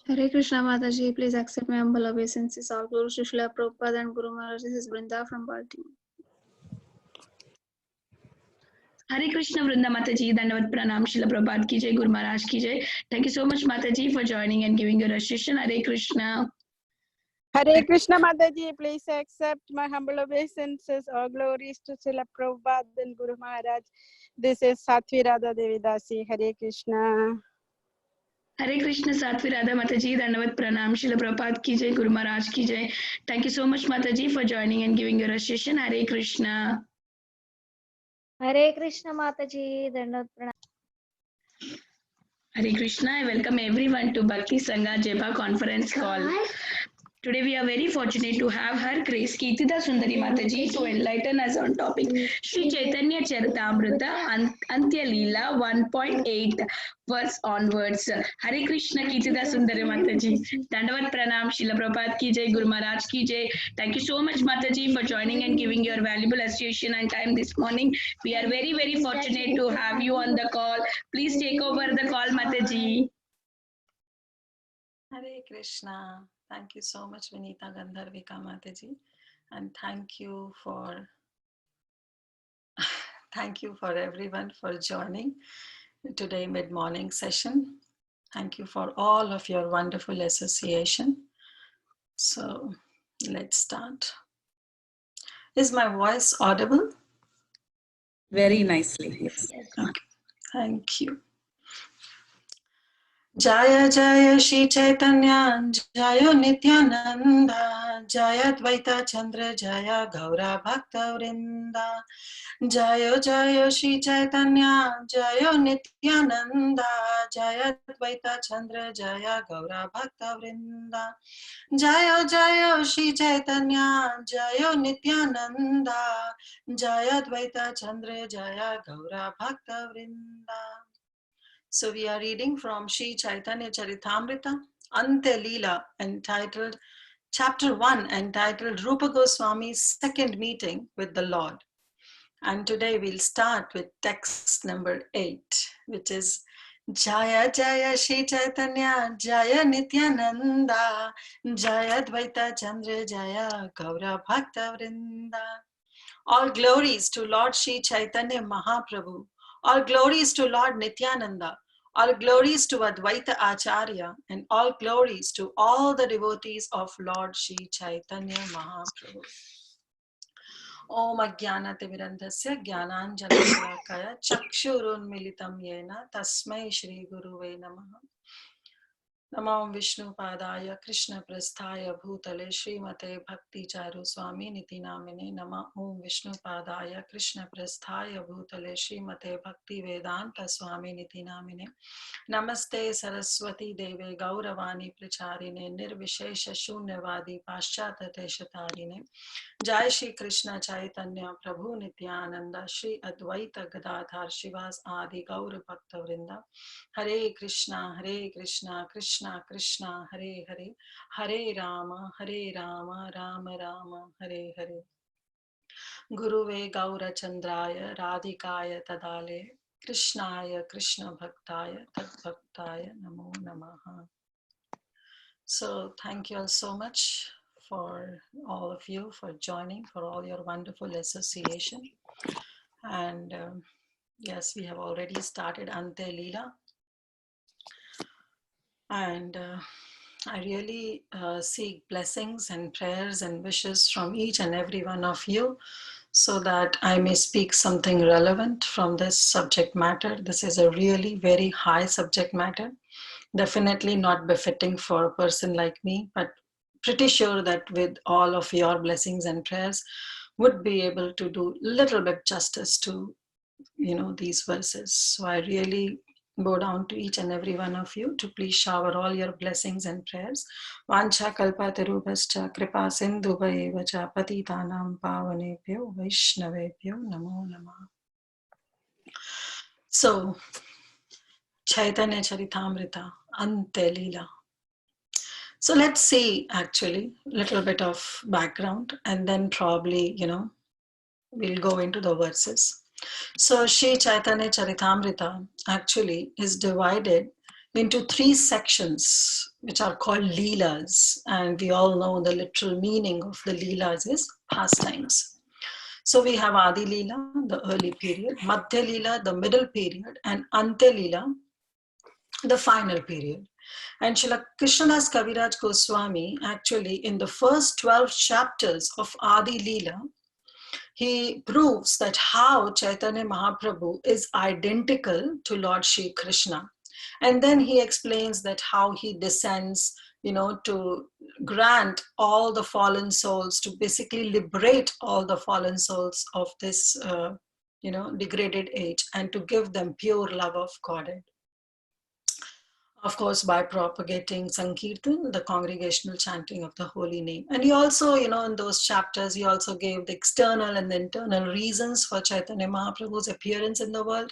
Hare Krishna Mataji, please accept my humble obeisances. All Guru Srila Prabhupada and Guru Maharaj. This is Vrinda from Baltimore. Hare Krishna Vrinda Mataji, Dandavat Pranam, Srila Prabhupada ki jai, Guru Maharaj ki jai. Thank you so much Mataji for joining and giving your association. Hare Krishna. Hare Krishna Mataji, please accept my humble obeisances. All glories to Srila Prabhupada and Guru Maharaj. This is Satvi Radha Devidasi. Hare Krishna. Hare Krishna Satvi Radha Mataji, Dandavat Pranam, Srila Prabhupada ki jai, Guru Maharaj ki jai. Thank you so much Mataji for joining and giving your association. Hare Krishna. Hare Krishna Mataji, Dandavat Pranam. Hare Krishna, I welcome everyone to Bhakti Sangha Jepa conference call. Today we are very fortunate to have Her Grace Kiritida Sundari Mataji to enlighten us on topic Sri Caitanya Caritamrta Antya Lila 1.8 verse onwards. Hare Krishna Kiritida Sundari Mataji. Dandavat Pranam, Srila Prabhupada ki jai, Guru Maharaj ki jai. Thank you so much Mataji for joining and giving your valuable association and time this morning. We are very fortunate to have you on the call. Please take over the call Mataji. Hare Krishna. Thank you so much, Vinita Gandharvika Mataji, and thank you for everyone for joining today mid-morning session. Thank you for all of your wonderful association. So let's start. Is my voice audible? Very nicely, yes. Okay. Thank you. Jaya Jaya Shri Caitanya, Jaya Nityananda, Jaya Dvaita Chandra, Jaya Gaura Bhakta Vrinda. Jaya Jaya Shri Caitanya, Jaya Nityananda, Jaya Dvaita Chandra, Jaya Gaura Bhakta Vrinda. Jaya Jaya Shri Caitanya, Jaya Nityananda, Jaya Dvaita Chandra, Jaya Gaura Bhakta Vrinda. So we are reading from Sri Caitanya Caritamrta, Antya Lila, entitled Chapter 1, entitled Rupa Goswami's second meeting with the Lord. And today we'll start with text number 8, which is Jaya Jaya Shri Caitanya, Jaya Nityananda, Jaya Dvaita Chandra, Jaya Gaura Bhakta Vrinda. All glories to Lord Sri Chaitanya Mahaprabhu. All glories to Lord Nityananda. All glories to Advaita Acharya, and all glories to all the devotees of Lord Sri Chaitanya Mahaprabhu. Om Ajnanatimirandhasya Jnananjana Chakshurunmilitam Yena Tasmai Shri Guruve Namaha. Namo Vishnu Padaya Krishna Prasthaya Bhutale Srimate Bhakti Charu Swami Niti Namine Nama Om Vishnu Padaya Krishna Prasthaya Bhutale Srimate Bhakti Vedanta Swami Niti Namine Namaste Saraswati Deve Gauravani Pracharine Nirvishesha Shunyavadi Paschata Teshatarine Jai Shri Krishna Chaitanya Prabhu Nityananda Shri Advaita Gadadhar Shivas Adi Gaura Bhakta Vrinda Hare Krishna Krishna Krishna Hare Hare Hare Rama Rama Rama Hare Hare Guruve Gaura Chandraya Radhikaya Tadale Krishnaya Krishna Bhaktaya Tadbhaktaya Namo Namaha. So thank you all so much for all of you for joining, for all your wonderful association. And yes, we have already started Antya Lila. And I really seek blessings and prayers and wishes from each and every one of you so that I may speak something relevant from this subject matter. This is a really very high subject matter, definitely not befitting for a person like me, but pretty sure that with all of your blessings and prayers would be able to do little bit justice to, these verses. So I really bow down to each and every one of you to please shower all your blessings and prayers. Vancha kalpatarubhascha kripa sindhubhayevacha patitanam pavanebhyo vaishnavebhyo namo namah. So, Caitanya Charitamrta, Antya Lila. So let's see actually a little bit of background and then probably, we'll go into the verses. So Sri Caitanya Charitamrta actually is divided into 3 sections, which are called Lilas. And we all know the literal meaning of the Lilas is pastimes. So we have Adi Lila, the early period, Madhya Lila, the middle period, and Antya Lila, the final period. And Srila Krishnadas Kaviraj Goswami, actually in the first 12 chapters of Adi Lila, he proves that how Chaitanya Mahaprabhu is identical to Lord Shri Krishna. And then he explains that how he descends, to grant all the fallen souls, to basically liberate all the fallen souls of this, degraded age, and to give them pure love of Godhead. Of course, by propagating Sankirtan, the congregational chanting of the holy name. And he also, in those chapters, he also gave the external and the internal reasons for Chaitanya Mahaprabhu's appearance in the world.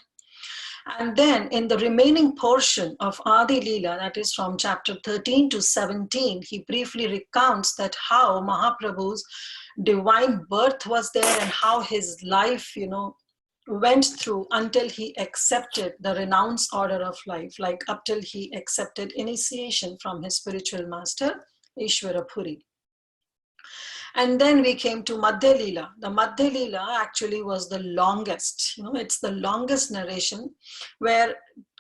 And then in the remaining portion of Adi Lila, that is from chapter 13 to 17, he briefly recounts that how Mahaprabhu's divine birth was there and how his life, went through until he accepted the renounced order of life, like up till he accepted initiation from his spiritual master, Ishvara Puri. And then we came to Madhya Lila. The Madhya Lila actually was the longest, it's the longest narration, where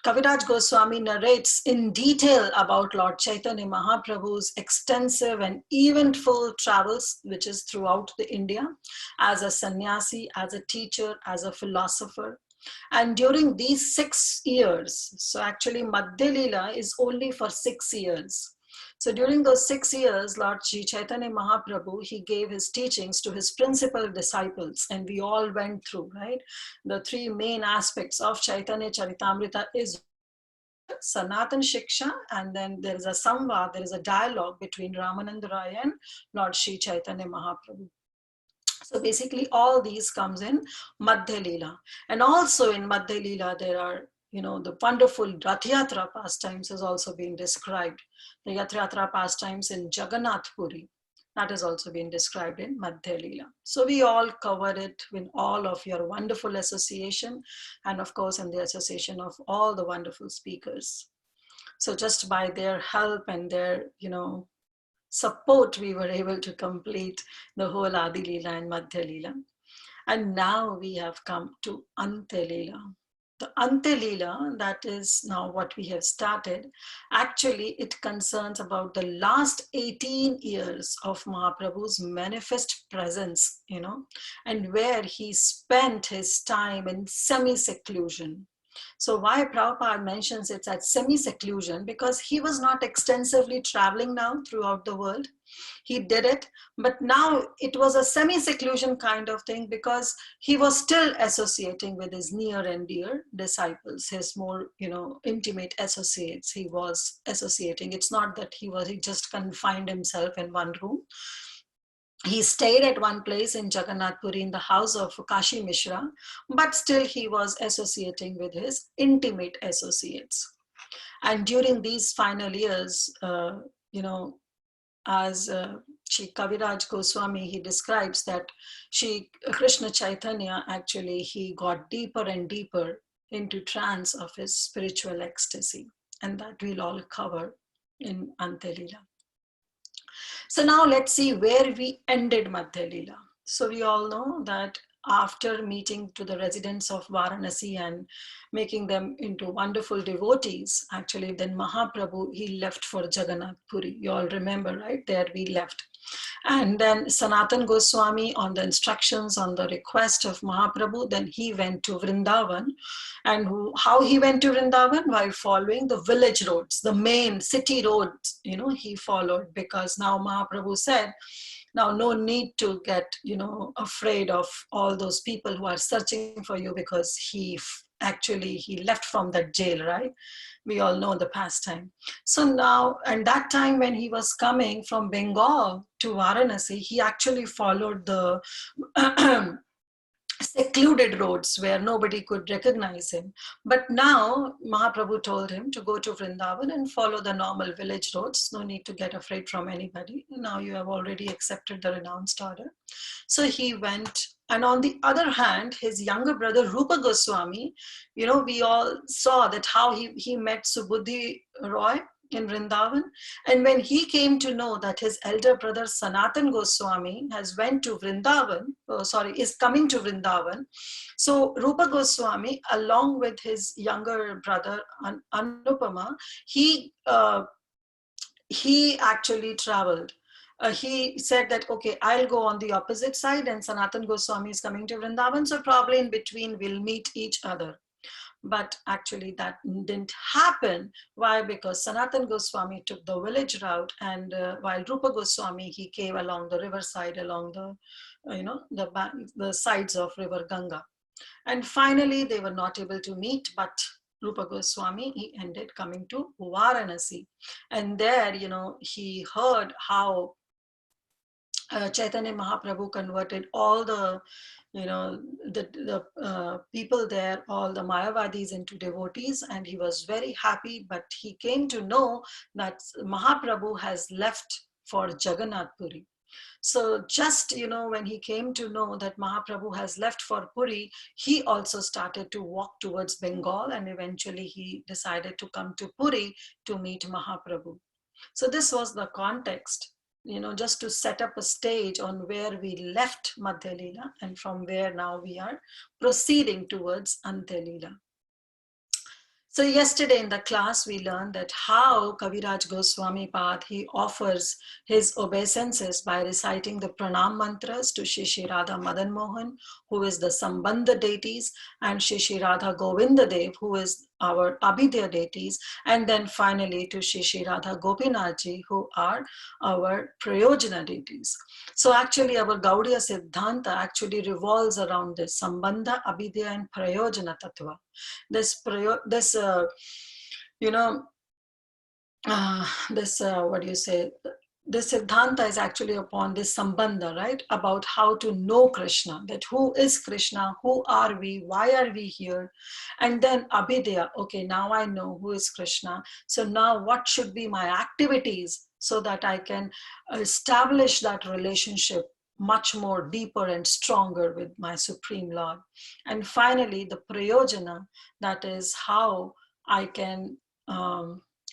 Kaviraj Goswami narrates in detail about Lord Chaitanya Mahaprabhu's extensive and eventful travels, which is throughout the India, as a sannyasi, as a teacher, as a philosopher. And during these 6 years, so actually Madhya Lila is only for 6 years. So during those 6 years, Lord Sri Chaitanya Mahaprabhu, he gave his teachings to his principal disciples, and we all went through, right? The 3 main aspects of Chaitanya Charitamrita is Sanatan Shiksha, and then there is a samvad, there is a dialogue between Ramananda Rai and Lord Sri Chaitanya Mahaprabhu. So basically all these comes in Madhya Lila. And also in Madhya Lila, there are, the wonderful Rath Yatra pastimes is also being described. The Rath Yatra pastimes in Jagannath Puri, that has also been described in Madhya Lila. So we all covered it with all of your wonderful association, and of course in the association of all the wonderful speakers. So just by their help and their, support, we were able to complete the whole Adi Lila and Madhya Lila. And now we have come to Antya Lila. The Antya Lila, that is now what we have started, actually it concerns about the last 18 years of Mahaprabhu's manifest presence, and where he spent his time in semi-seclusion. So why Prabhupada mentions it's at semi-seclusion? Because he was not extensively traveling now throughout the world. He did it, but now it was a semi-seclusion kind of thing, because he was still associating with his near and dear disciples, his more, intimate associates. He was associating. It's not that he just confined himself in one room. He stayed at one place in Jagannath Puri in the house of Kashi Mishra, but still he was associating with his intimate associates. And during these final years, as Shri Kaviraj Goswami, he describes that Shri Krishna Chaitanya, actually, he got deeper and deeper into trance of his spiritual ecstasy. And that we'll all cover in Antya Lila. So now let's see where we ended Madhya Lila. So we all know that after meeting to the residents of Varanasi and making them into wonderful devotees, actually then Mahaprabhu, he left for Jagannath Puri. You all remember, right? There we left. And then Sanatan Goswami, on the instructions, on the request of Mahaprabhu, then he went to Vrindavan. And how he went to Vrindavan? While following the village roads, the main city roads, he followed, because now Mahaprabhu said, now no need to get, afraid of all those people who are searching for you, because he left from that jail, right? We all know the pastime. So now, and that time when he was coming from Bengal to Varanasi, he actually followed the secluded roads where nobody could recognize him. But now Mahaprabhu told him to go to Vrindavan and follow the normal village roads. No need to get afraid from anybody. Now you have already accepted the renounced order. So he went. And on the other hand, his younger brother Rupa Goswami, we all saw that how he met Subudhi Roy in Vrindavan. And when he came to know that his elder brother Sanatan Goswami is coming to Vrindavan, so Rupa Goswami, along with his younger brother Anupama, he actually traveled. He said that, okay, I'll go on the opposite side and Sanatan Goswami is coming to Vrindavan, so probably in between we'll meet each other. But actually that didn't happen. Why? Because Sanatan Goswami took the village route, and while Rupa Goswami, he came along the riverside, along the sides of river Ganga. And finally they were not able to meet, but Rupa Goswami, he ended coming to Varanasi. And there, he heard how Chaitanya Mahaprabhu converted all the people there, all the Mayavadis, into devotees, and he was very happy. But he came to know that Mahaprabhu has left for Jagannath Puri. So just, when he came to know that Mahaprabhu has left for Puri, he also started to walk towards Bengal, and eventually he decided to come to Puri to meet Mahaprabhu. So this was the context, just to set up a stage on where we left Madhya Lila, and from where now we are proceeding towards Antya Lila. So yesterday in the class, we learned that how Kaviraj Goswami Pad, he offers his obeisances by reciting the pranam mantras to Shri Radha Madan Mohan, who is the Sambandha deities, and Shri Radha Govinda Dev, who is our Abhidya deities, and then finally to Shri Radha Gopinathji, who are our Prayojana deities. So actually our Gaudiya Siddhanta actually revolves around this Sambandha, Abhidya, and Prayojana Tattva. This Siddhanta is actually upon this Sambandha, right? About how to know Krishna, that who is Krishna, who are we, why are we here? And then Abhidya, okay, now I know who is Krishna. So now what should be my activities so that I can establish that relationship much more deeper and stronger with my Supreme Lord. And finally, the Prayojana, that is how I can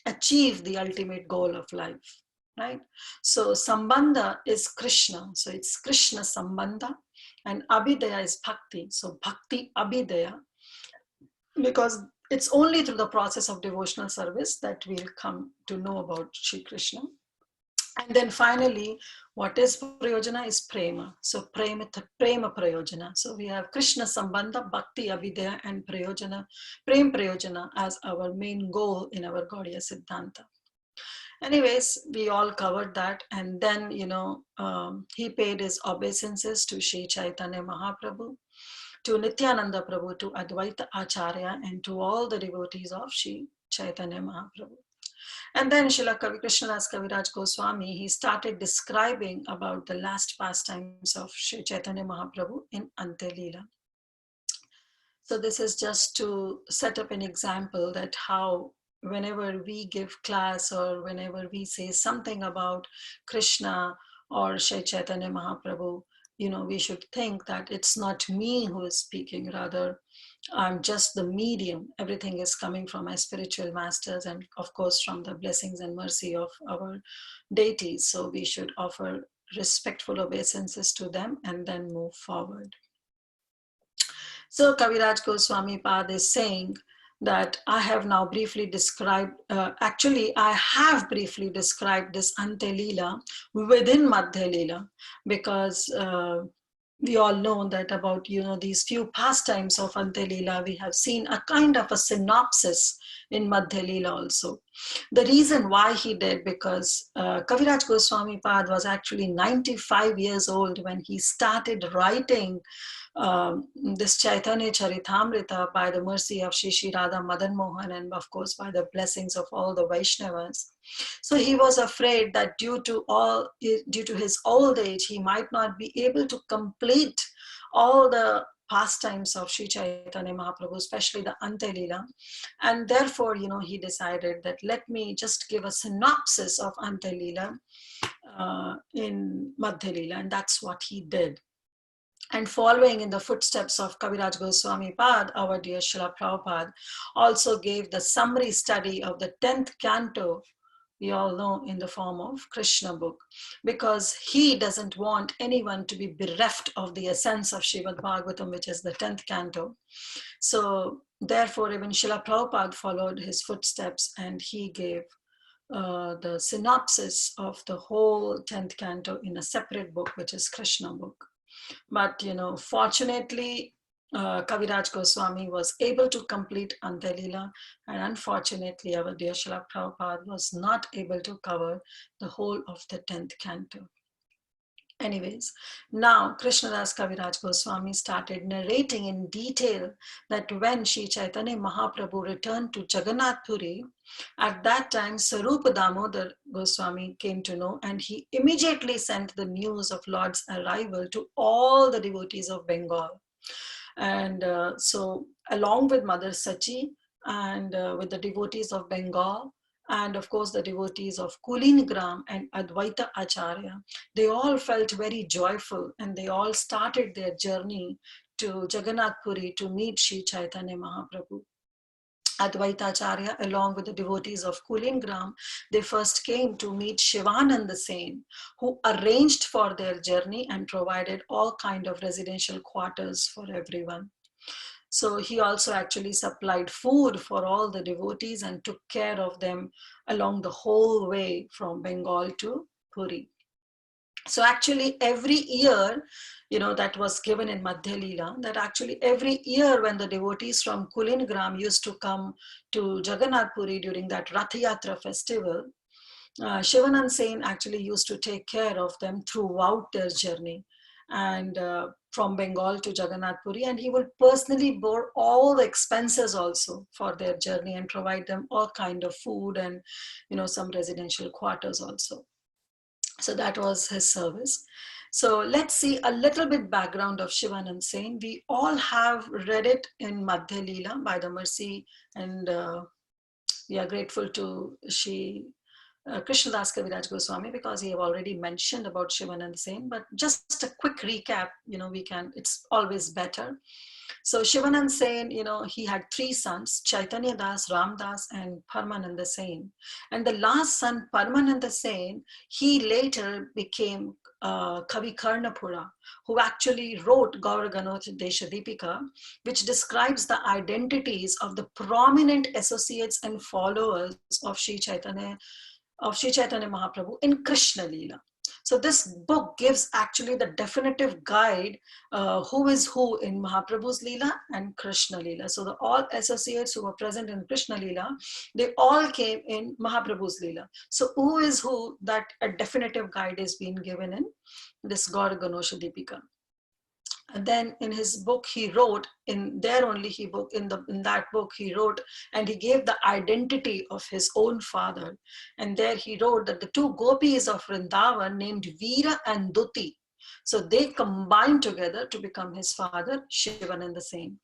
achieve the ultimate goal of life, right? So Sambandha is Krishna, so it's Krishna Sambandha, and Abhidaya is Bhakti, so Bhakti Abhidaya, because it's only through the process of devotional service that we'll come to know about Shri Krishna. And then finally, what is Prayojana is Prema. So Prema Prayojana. So we have Krishna Sambandha, Bhakti Abhidaya, and Prayojana, Prem Prayojana as our main goal in our Gaudiya Siddhanta. Anyways, we all covered that. And then, he paid his obeisances to Sri Chaitanya Mahaprabhu, to Nityananda Prabhu, to Advaita Acharya, and to all the devotees of Sri Chaitanya Mahaprabhu. And then Srila Kavi Krishnadas Kaviraj Goswami, he started describing about the last pastimes of Sri Chaitanya Mahaprabhu in Antya Lila. So this is just to set up an example that how whenever we give class or whenever we say something about Krishna or Sri Chaitanya Mahaprabhu, we should think that it's not me who is speaking, rather I'm just the medium. Everything is coming from my spiritual masters and of course from the blessings and mercy of our deities. So we should offer respectful obeisances to them and then move forward. So Kaviraj Goswami Pad is saying that I have now briefly described, I have briefly described this Antya Lila within Madhya Lila, because we all know that about, these few pastimes of Antya Lila, we have seen a kind of a synopsis in Madhya Lila also. The reason why he did, because Kaviraj Goswami Pad was actually 95 years old when he started writing this Caitanya Charitamrta by the mercy of Shri Radha Madan Mohan and of course by the blessings of all the Vaishnavas. So he was afraid that due to his old age, he might not be able to complete all the pastimes of Sri Chaitanya Mahaprabhu, especially the Antya Lila. And therefore, he decided that let me just give a synopsis of Antya Lila in Madhya Lila, and that's what he did. And following in the footsteps of Kaviraj Goswami Pad, our dear Srila Prabhupada also gave the summary study of the 10th canto, we all know, in the form of Krishna book, because he doesn't want anyone to be bereft of the essence of Srimad Bhagavatam, which is the 10th canto. So therefore, even Srila Prabhupada followed his footsteps, and he gave the synopsis of the whole 10th canto in a separate book, which is Krishna book. But fortunately, Kaviraj Goswami was able to complete Antya Lila, and unfortunately, our dear Srila Prabhupada was not able to cover the whole of the 10th canto. Anyways, now Krishnadas Kaviraj Goswami started narrating in detail that when Sri Chaitanya Mahaprabhu returned to Jagannath Puri, at that time Sarupa Damodar Goswami came to know, and he immediately sent the news of Lord's arrival to all the devotees of Bengal. And so along with Mother Sachi and with the devotees of Bengal, and of course the devotees of Kulingram and Advaita Acharya, they all felt very joyful, and they all started their journey to Jagannath Puri to meet Sri Chaitanya Mahaprabhu. Advaita Acharya, along with the devotees of Kulingram, they first came to meet Shivananda Sen, who arranged for their journey and provided all kind of residential quarters for everyone. So he also actually supplied food for all the devotees and took care of them along the whole way from Bengal to Puri. So actually every year, that was given in Madhya Lila, that actually every year when the devotees from Kulingram used to come to Jagannath Puri during that Rath Yatra festival, Shivanand Sen actually used to take care of them throughout their journey, and from Bengal to Jagannath Puri, and he would personally bore all the expenses also for their journey and provide them all kind of food and some residential quarters also. So that was his service. So let's see a little bit background of Shivanand Sen. We all have read it in Madhya Lila by the mercy, and we are grateful to Shri Krishnadas Kaviraj Goswami, because he have already mentioned about Shivanand Sen, but just a quick recap, it's always better. So Shivanand Sen, he had 3 sons, Chaitanya Das, Ram Das, and Paramananda Sen. And the last son, Paramananda Sen, he later became Kavi Karnapura, who actually wrote Gaura Ganoth Desha Deepika, which describes the identities of the prominent associates and followers of Sri Chaitanya Mahaprabhu in Krishna Lila. So this book gives actually the definitive guide who is who in Mahaprabhu's Leela and Krishna Leela. So all associates who were present in Krishna Leela, they all came in Mahaprabhu's Leela. So who is who, that a definitive guide is being given in this Gaura Ganosha Deepika. And then in his book he wrote, in that book he wrote, and he gave the identity of his own father. And there he wrote that the 2 gopis of Vrindavan named Veera and Duti, so they combined together to become his father, Shivananda Sen.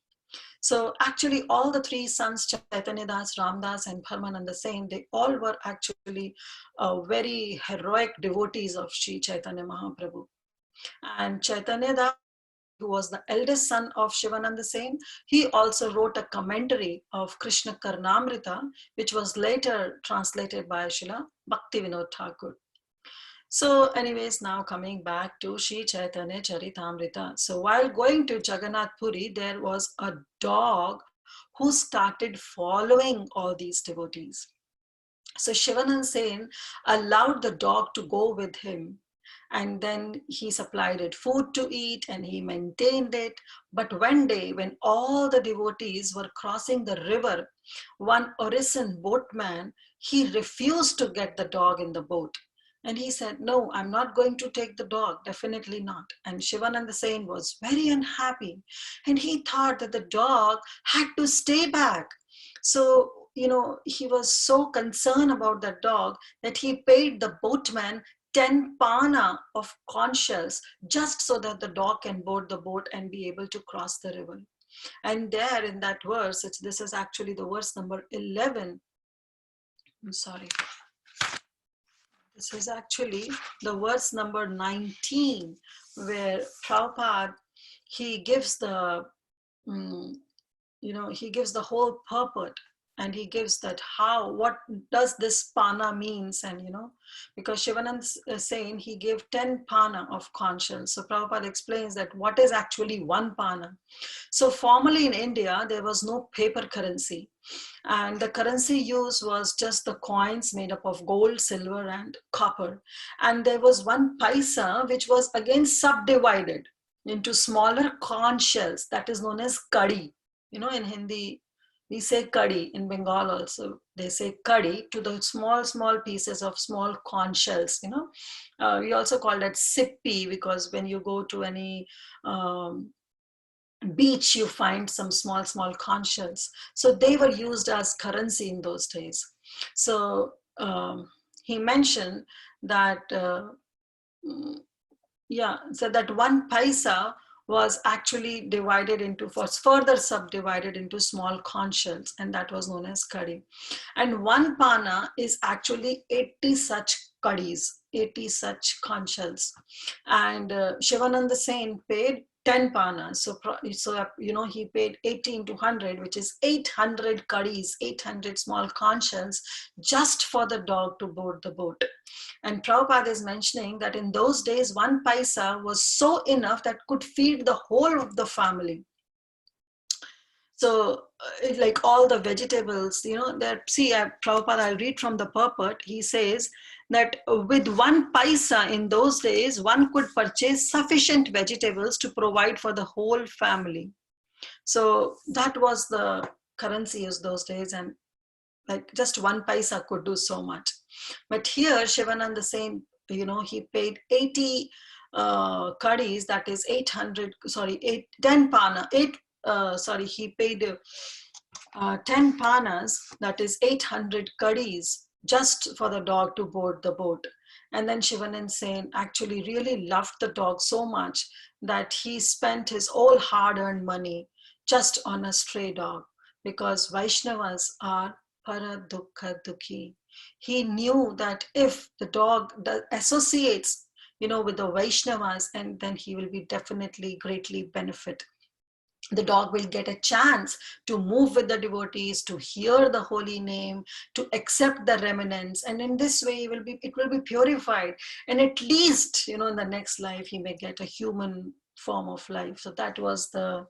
So actually all the 3 sons, Chaitanya Das, Ram Das, and Paramananda Sen, they all were actually very heroic devotees of Sri Chaitanya Mahaprabhu. And Chaitanya Das, who was the eldest son of Shivananda Sen, he also wrote a commentary of Krishna Karnamrita, which was later translated by Srila Bhaktivinoda Thakur. So anyways, now coming back to Sri Chaitanya Caritamrta. So while going to Jagannath Puri, there was a dog who started following all these devotees. So Shivananda Sen allowed the dog to go with him, and then he supplied it food to eat and he maintained it. But one day when all the devotees were crossing the river, one Orison boatman, he refused to get the dog in the boat. And he said, no, I'm not going to take the dog, definitely not. And Shivananda Sen was very unhappy, and he thought that the dog had to stay back. So, he was so concerned about the dog that he paid the boatman 10 pana of conch shells just so that the dog can board the boat and be able to cross the river. And there in that verse, this is actually the verse number 11. I'm sorry. This is actually the verse number 19, where Prabhupada, he gives the, he gives the whole purport, and he gives that what does this pana means, and because Shivanand is saying he gave 10 pana of conch shells. So Prabhupada explains that what is actually one pana. So formerly in India, there was no paper currency, and the currency used was just the coins made up of gold, silver, and copper. And there was one paisa, which was again subdivided into smaller conch shells, that is known as kadi. In Hindi, we say kadi. In Bengal also, they say kadi to the small pieces of small conch shells. We also call that sippi, because when you go to any beach, you find some small conch shells. So they were used as currency in those days. So he mentioned that, so that one paisa was actually further subdivided into small conch shells, and that was known as kadi. And one pana is actually 80 such kadis, 80 such conch shells. And Shivananda Sen paid 10 panas. So he paid 80 into 100, which is 800 kadis, 800 small conch shells, just for the dog to board the boat. And Prabhupada is mentioning that in those days, one paisa was so enough that could feed the whole of the family. So like all the vegetables, Prabhupada, I'll read from the purport. He says that with one paisa in those days, one could purchase sufficient vegetables to provide for the whole family. So that was the currency of those days, and like just one paisa could do so much. But here Shivananda saying, he paid 80 kadis, that is 10 pana, he paid 10 panas, that is 800 kadis, just for the dog to board the boat. And then Shivanand Sen actually really loved the dog so much that he spent his all hard-earned money just on a stray dog, because Vaishnavas are para dukkha dukhi. He knew that if the dog associates, with the Vaishnavas, and then he will be definitely greatly benefit. The dog will get a chance to move with the devotees, to hear the holy name, to accept the remnants, and in this way it will be purified, and at least in the next life he may get a human form of life. So that was the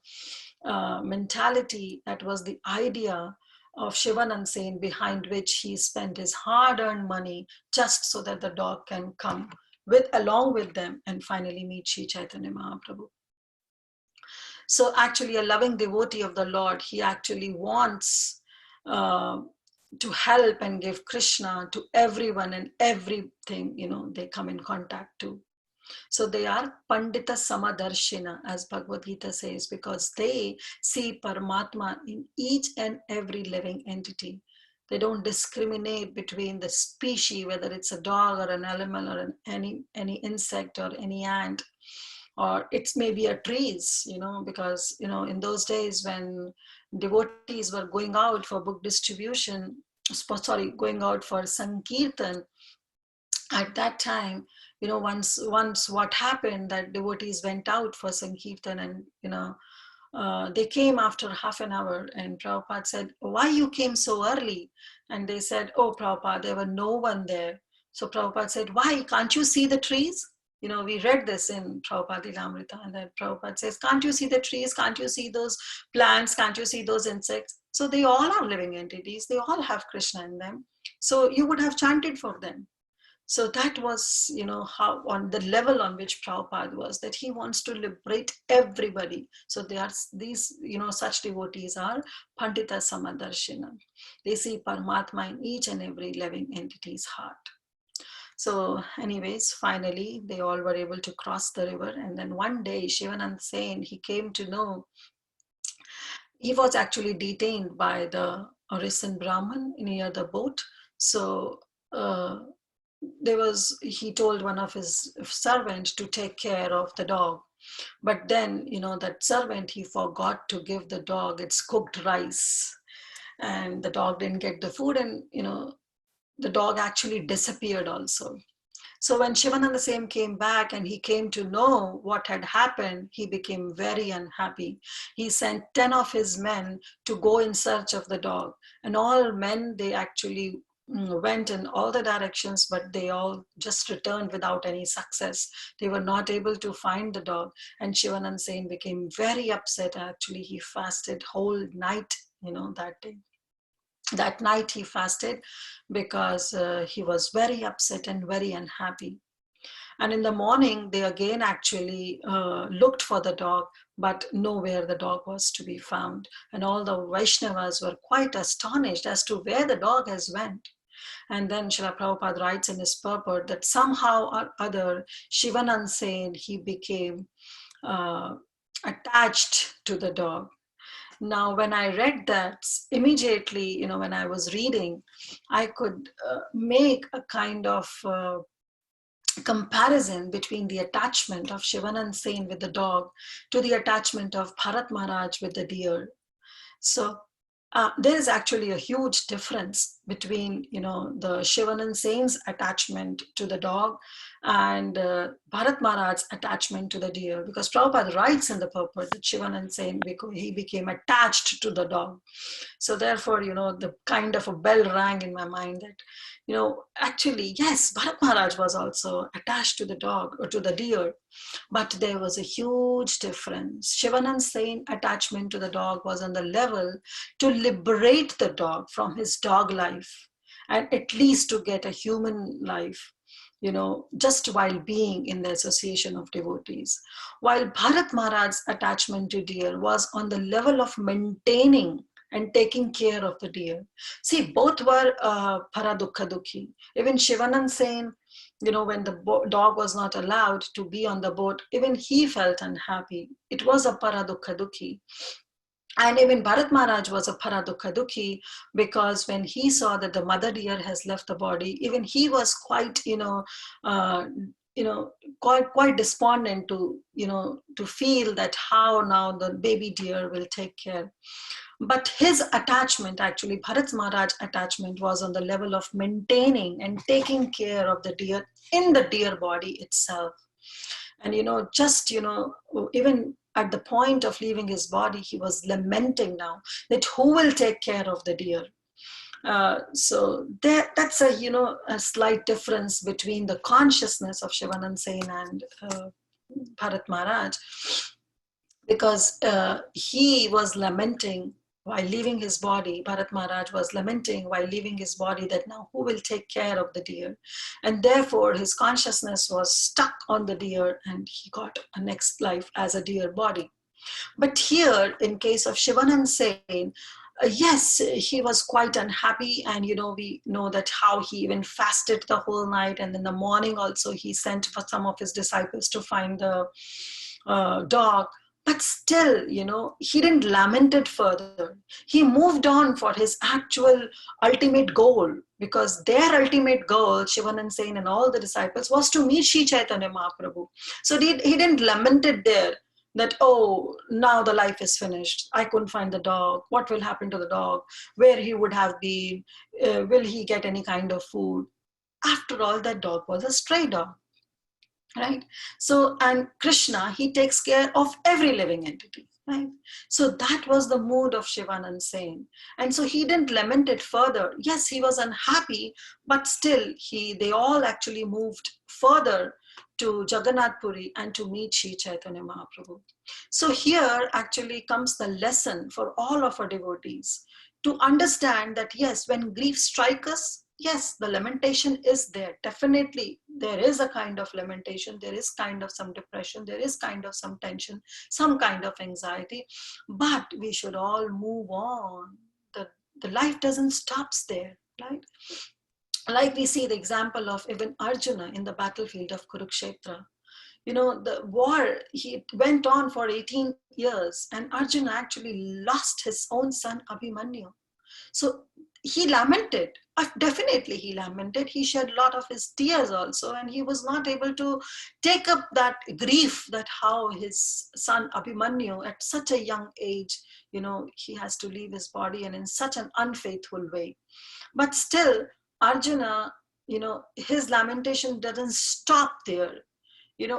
mentality, that was the idea of Shivanand Sen, behind which he spent his hard-earned money just so that the dog can come along with them and finally meet Sri Chaitanya Mahaprabhu. So actually a loving devotee of the Lord, he actually wants to help and give Krishna to everyone and everything, they come in contact to. So they are Pandita Samadarshina, as Bhagavad Gita says, because they see Paramatma in each and every living entity. They don't discriminate between the species, whether it's a dog or an animal or any insect or any ant, or it's maybe a trees, because, in those days when devotees were going out for book distribution, going out for Sankirtan, at that time, once what happened, that devotees went out for Sankirtan, and they came after half an hour, and Prabhupada said, why you came so early? And they said, oh Prabhupada, there were no one there. So Prabhupada said, why, can't you see the trees? We read this in Prabhupada Caitanya, and then Prabhupada says, can't you see the trees? Can't you see those plants? Can't you see those insects? So they all are living entities. They all have Krishna in them. So you would have chanted for them. So that was, how on the level on which Prabhupada was, that he wants to liberate everybody. So they are these, such devotees are Pandita Samadarshina. They see Paramatma in each and every living entity's heart. So anyways, finally, they all were able to cross the river. And then one day, Shivanand Sen, he came to know, he was actually detained by the Orison Brahmin near the boat. So he told one of his servants to take care of the dog. But then, that servant, he forgot to give the dog its cooked rice. And the dog didn't get the food, and, the dog actually disappeared also. So when Shivananda Sen came back and he came to know what had happened, he became very unhappy. He sent 10 of his men to go in search of the dog. And all men, they actually went in all the directions, but they all just returned without any success. They were not able to find the dog. And Shivananda Sen became very upset. Actually, he fasted whole night, that day. That night he fasted because he was very upset and very unhappy. And in the morning, they again actually looked for the dog, but nowhere the dog was to be found. And all the Vaishnavas were quite astonished as to where the dog has went. And then Srila Prabhupada writes in his purport that somehow or other, Shivananda Sen, he became attached to the dog. Now, when I read that, immediately, when I was reading, I could make a kind of comparison between the attachment of Shivananda Sen with the dog to the attachment of Bharat Maharaj with the deer. So there is actually a huge difference between, the Shivananda Sen's attachment to the dog and Bharat Maharaj's attachment to the deer, because Prabhupada writes in the purport that Shivananda Sen, he became attached to the dog. So therefore, the kind of a bell rang in my mind that, actually, yes, Bharat Maharaj was also attached to the dog or to the deer, but there was a huge difference. Shivananda Sen attachment to the dog was on the level to liberate the dog from his dog life, and at least to get a human life, just while being in the association of devotees. While Bharat Maharaj's attachment to deer was on the level of maintaining and taking care of the deer. See, both were paradukha dukhi. Even Shivananda Sen, when the dog was not allowed to be on the boat, even he felt unhappy. It was a paradukha dukhi. And even Bharat Maharaj was a paradukha dukhi, because when he saw that the mother deer has left the body, even he was quite, quite despondent to, to feel that how now the baby deer will take care. But his attachment, actually, Bharat Maharaj's attachment was on the level of maintaining and taking care of the deer in the deer body itself. And, even at the point of leaving his body, he was lamenting now that who will take care of the deer? So that's a slight difference between the consciousness of Shivananda Sen and Bharat Maharaj, because he was lamenting while leaving his body. Bharat Maharaj was lamenting while leaving his body that now who will take care of the deer? And therefore his consciousness was stuck on the deer, and he got a next life as a deer body. But here, in case of Shivananda Sen, yes, he was quite unhappy, and we know that how he even fasted the whole night, and in the morning also he sent for some of his disciples to find the dog. But still, he didn't lament it further. He moved on for his actual ultimate goal, because their ultimate goal, Shivananda Sen and all the disciples, was to meet Sri Caitanya Mahaprabhu. So he didn't lament it there, that, oh, now the life is finished. I couldn't find the dog. What will happen to the dog? Where he would have been? Will he get any kind of food? After all, that dog was a stray dog. Right? So, and Krishna, he takes care of every living entity. Right? So that was the mood of Shivananda Sen. And so he didn't lament it further. Yes, he was unhappy, but still they all actually moved further to Jagannath Puri and to meet Sri Chaitanya Mahaprabhu. So here actually comes the lesson for all of our devotees to understand that, yes, when grief strikes us, yes, the lamentation is there. Definitely, there is a kind of lamentation. There is kind of some depression. There is kind of some tension, some kind of anxiety. But we should all move on. The life doesn't stop there, right? Like we see the example of even Arjuna in the battlefield of Kurukshetra. The war, he went on for 18 years, and Arjuna actually lost his own son Abhimanyu. So he lamented. Definitely he lamented. He shed a lot of his tears also, and he was not able to take up that grief that how his son Abhimanyu at such a young age, he has to leave his body and in such an unfaithful way. But still, Arjuna, his lamentation doesn't stop there.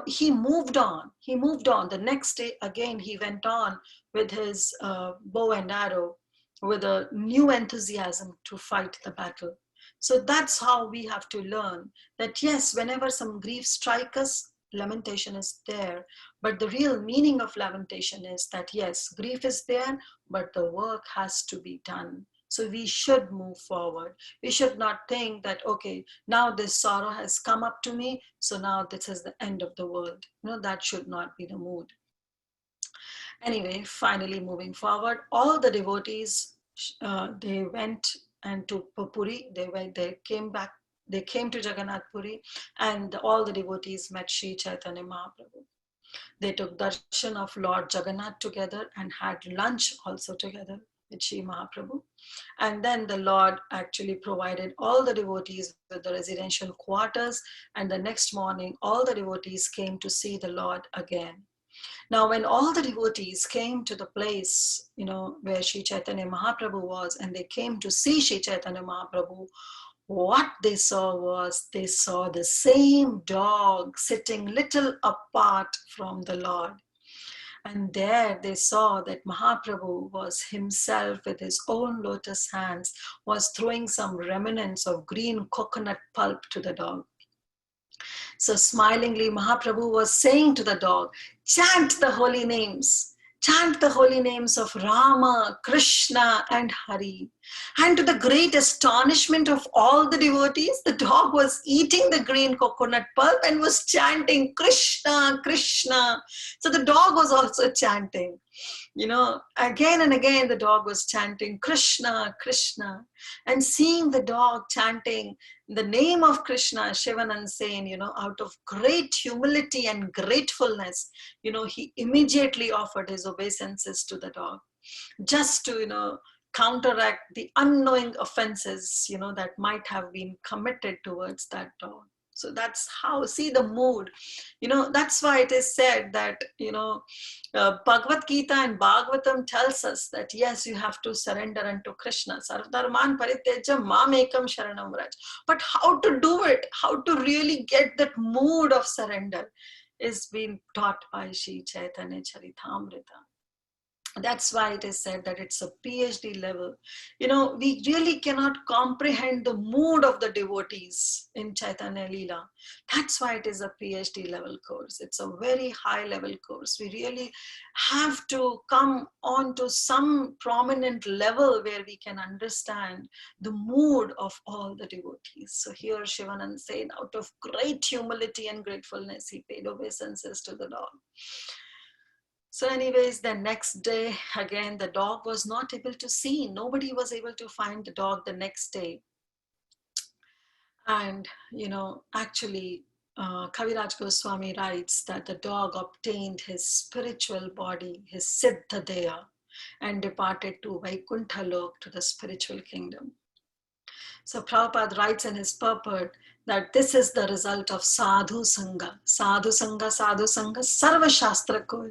He moved on. The next day, again, he went on with his bow and arrow with a new enthusiasm to fight the battle. So that's how we have to learn that, yes, whenever some grief strikes us, lamentation is there. But the real meaning of lamentation is that, yes, grief is there, but the work has to be done. So we should move forward. We should not think that, okay, now this sorrow has come up to me, so now this is the end of the world. That should not be the mood. Anyway, finally moving forward, all the devotees, they went and to Puri. They came back. They came to Jagannath Puri, and all the devotees met Sri Chaitanya Mahaprabhu. They took darshan of Lord Jagannath together and had lunch also together with Sri Mahaprabhu. And then the Lord actually provided all the devotees with the residential quarters, and the next morning all the devotees came to see the Lord again. Now when all the devotees came to the place, where Sri Chaitanya Mahaprabhu was, and they came to see Sri Chaitanya Mahaprabhu, what they saw was, they saw the same dog sitting little apart from the Lord. And there they saw that Mahaprabhu was himself with his own lotus hands, was throwing some remnants of green coconut pulp to the dog. So smilingly, Mahaprabhu was saying to the dog, chant the holy names. Chant the holy names of Rama, Krishna, and Hari. And to the great astonishment of all the devotees, the dog was eating the green coconut pulp and was chanting Krishna, Krishna. So the dog was also chanting. Again and again the dog was chanting Krishna, Krishna. And seeing the dog chanting the name of Krishna, Shivanand saying, out of great humility and gratefulness, he immediately offered his obeisances to the dog, just to, counteract the unknowing offenses, that might have been committed towards that dog. So that's how, see the mood. That's why it is said that, Bhagavad Gita and Bhagavatam tells us that, yes, you have to surrender unto Krishna. Sarvdharman parityaja mam ekam sharanam vraj. But how to do it, how to really get that mood of surrender is being taught by Sri Chaitanya Charitamrta. That's why it is said that it's a PhD level. We really cannot comprehend the mood of the devotees in Chaitanya Lila. That's why it is a PhD level course. It's a very high level course. We really have to come on to some prominent level where we can understand the mood of all the devotees. So here Shivanand said, out of great humility and gratefulness, he paid obeisances to the dog. So anyways, the next day, again, the dog was not able to see. Nobody was able to find the dog the next day. And, actually, Kaviraj Goswami writes that the dog obtained his spiritual body, his Siddha Deha, and departed to Vaikuntha Lok, to the spiritual kingdom. So Prabhupada writes in his purport that this is the result of sadhu sangha. Sadhu sangha, sarva shastra ko.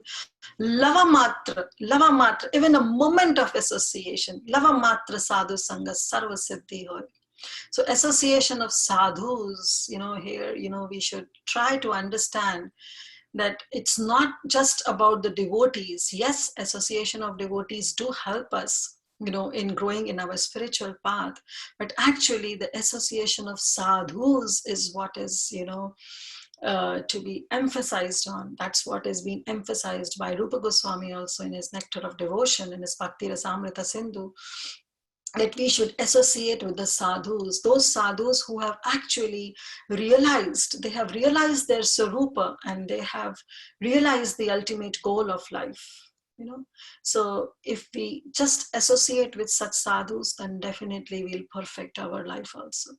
Lava matra, even a moment of association. Lava matra sadhu sangha, sarva siddhi hoy. So association of sadhus, here, we should try to understand that it's not just about the devotees. Yes, association of devotees do help us, in growing in our spiritual path. But actually the association of sadhus is what is, to be emphasized on. That's what is being emphasized by Rupa Goswami also in his Nectar of Devotion, in his Bhakti Rasamrita Sindhu, that we should associate with the sadhus, those sadhus who have actually realized, they have realized their Sarupa, and they have realized the ultimate goal of life. So if we just associate with such sadhus, then definitely we'll perfect our life also.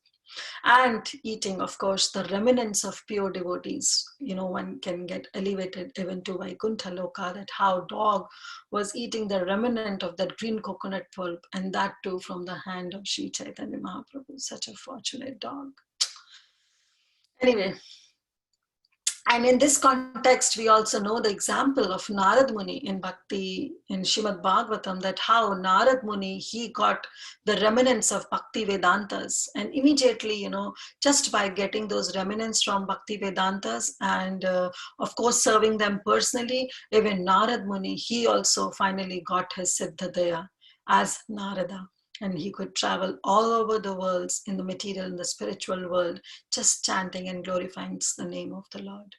And eating, of course, the remnants of pure devotees. One can get elevated even to Vaikuntha Loka, that how dog was eating the remnant of that green coconut pulp, and that too from the hand of Sri Chaitanya Mahaprabhu. Such a fortunate dog. Anyway, and in this context, we also know the example of Narad Muni in Bhakti, in Srimad Bhagavatam, that how Narad Muni, he got the remnants of Bhakti Vedantas. And immediately, just by getting those remnants from Bhakti Vedantas and of course, serving them personally, even Narad Muni, he also finally got his Siddhadaya as Narada. And he could travel all over the world in the material and the spiritual world, just chanting and glorifying the name of the Lord.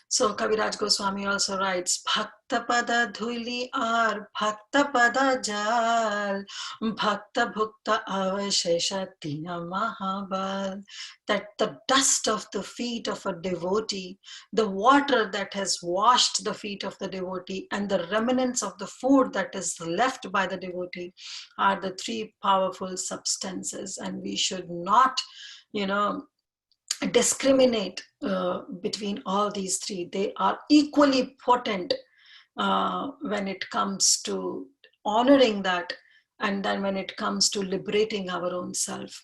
So Kaviraj Goswami also writes, Bhakta pada dhuli ar bhakta pada jal, bhakta bhukta avashesha tina mahabal. That the dust of the feet of a devotee, the water that has washed the feet of the devotee, and the remnants of the food that is left by the devotee are the three powerful substances. And we should not, discriminate between all these three. They are equally potent when it comes to honoring that, and then when it comes to liberating our own self.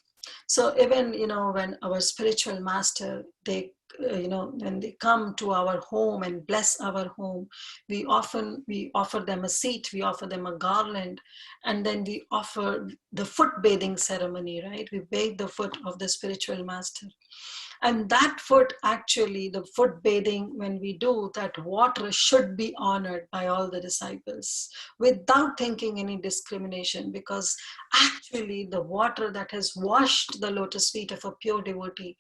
So even when our spiritual master, they when they come to our home and bless our home, we offer them a seat, we offer them a garland, and then we offer the foot bathing ceremony, right? We bathe the foot of the spiritual master. And that foot, actually, the foot bathing, when we do, that water should be honored by all the disciples without thinking any discrimination, because actually the water that has washed the lotus feet of a pure devotee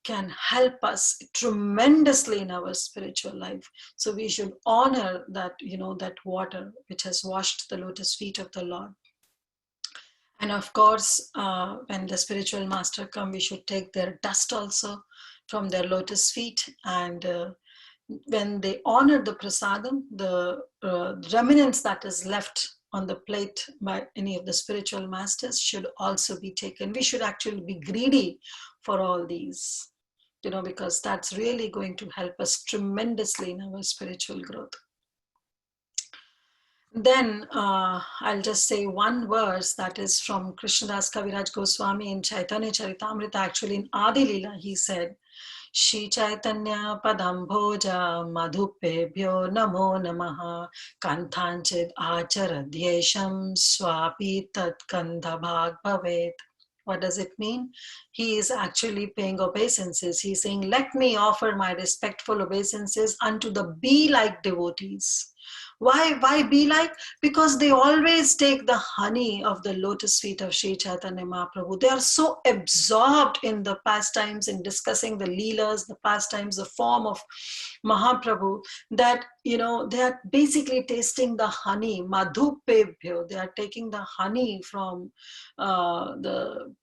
can help us tremendously in our spiritual life. So we should honor that, that water which has washed the lotus feet of the Lord. And of course, when the spiritual master come, we should take their dust also from their lotus feet. And when they honor the prasadam, the remnants that is left on the plate by any of the spiritual masters should also be taken. We should actually be greedy for all these, because that's really going to help us tremendously in our spiritual growth. Then I'll just say one verse that is from Krishnadas Kaviraj Goswami in Chaitanya Charitamrta. Actually, in Adi Lila, he said, Shri Chaitanya Padam Bhoja Madhupebhyo Namo Namaha Kanthanchid Acharadhyesham Swapi Tat Kandha Bhag Bhavet. What does it mean? He is actually paying obeisances. He's saying, let me offer my respectful obeisances unto the bee-like devotees. Why be like? Because they always take the honey of the lotus feet of Sri Chaitanya Mahaprabhu. They are so absorbed in the pastimes, in discussing the Leelas, the pastimes, the form of Mahaprabhu, that, they are basically tasting the honey, madhupebhyo. They are taking the honey from the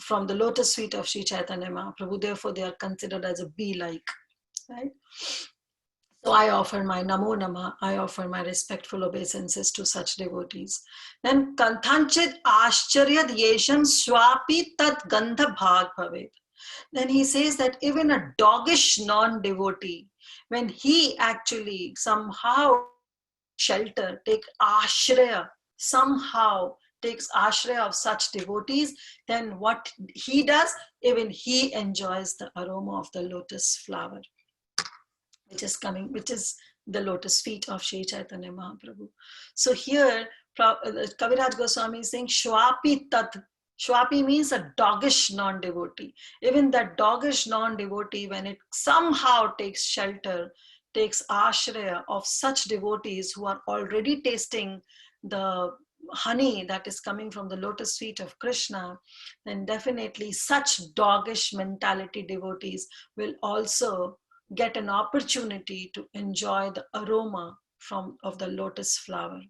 lotus feet of Sri Chaitanya Mahaprabhu. Therefore, they are considered as a bee-like, right? So I offer my Namo Nama, I offer my respectful obeisances to such devotees. Then Kanthanchit Ashcharyad Yesham Swapi Tat Gandha Bhag Bhavet. Then he says that even a doggish non-devotee, when he actually somehow shelter, take ashraya, somehow takes ashraya of such devotees, then what he does, even he enjoys the aroma of the lotus flower, which is the lotus feet of Sri Chaitanya Mahaprabhu. So here, Kaviraj Goswami is saying, Shwapi Tat. Shwapi means a doggish non-devotee. Even that doggish non-devotee, when it somehow takes shelter, takes ashraya of such devotees who are already tasting the honey that is coming from the lotus feet of Krishna, then definitely such doggish mentality devotees will also get an opportunity to enjoy the aroma of the lotus flower.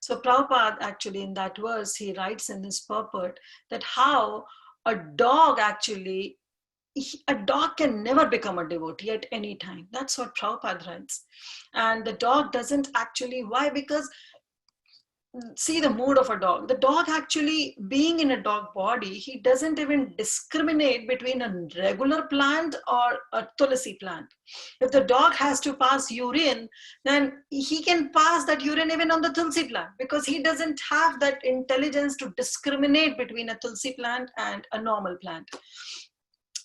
So Prabhupada, actually, in that verse, he writes in his purport that how a dog can never become a devotee at any time. That's what Prabhupada writes. And the dog doesn't actually, why? Because see the mood of a dog. The dog actually, being in a dog body, he doesn't even discriminate between a regular plant or a tulsi plant. If the dog has to pass urine, then he can pass that urine even on the tulsi plant, because he doesn't have that intelligence to discriminate between a tulsi plant and a normal plant.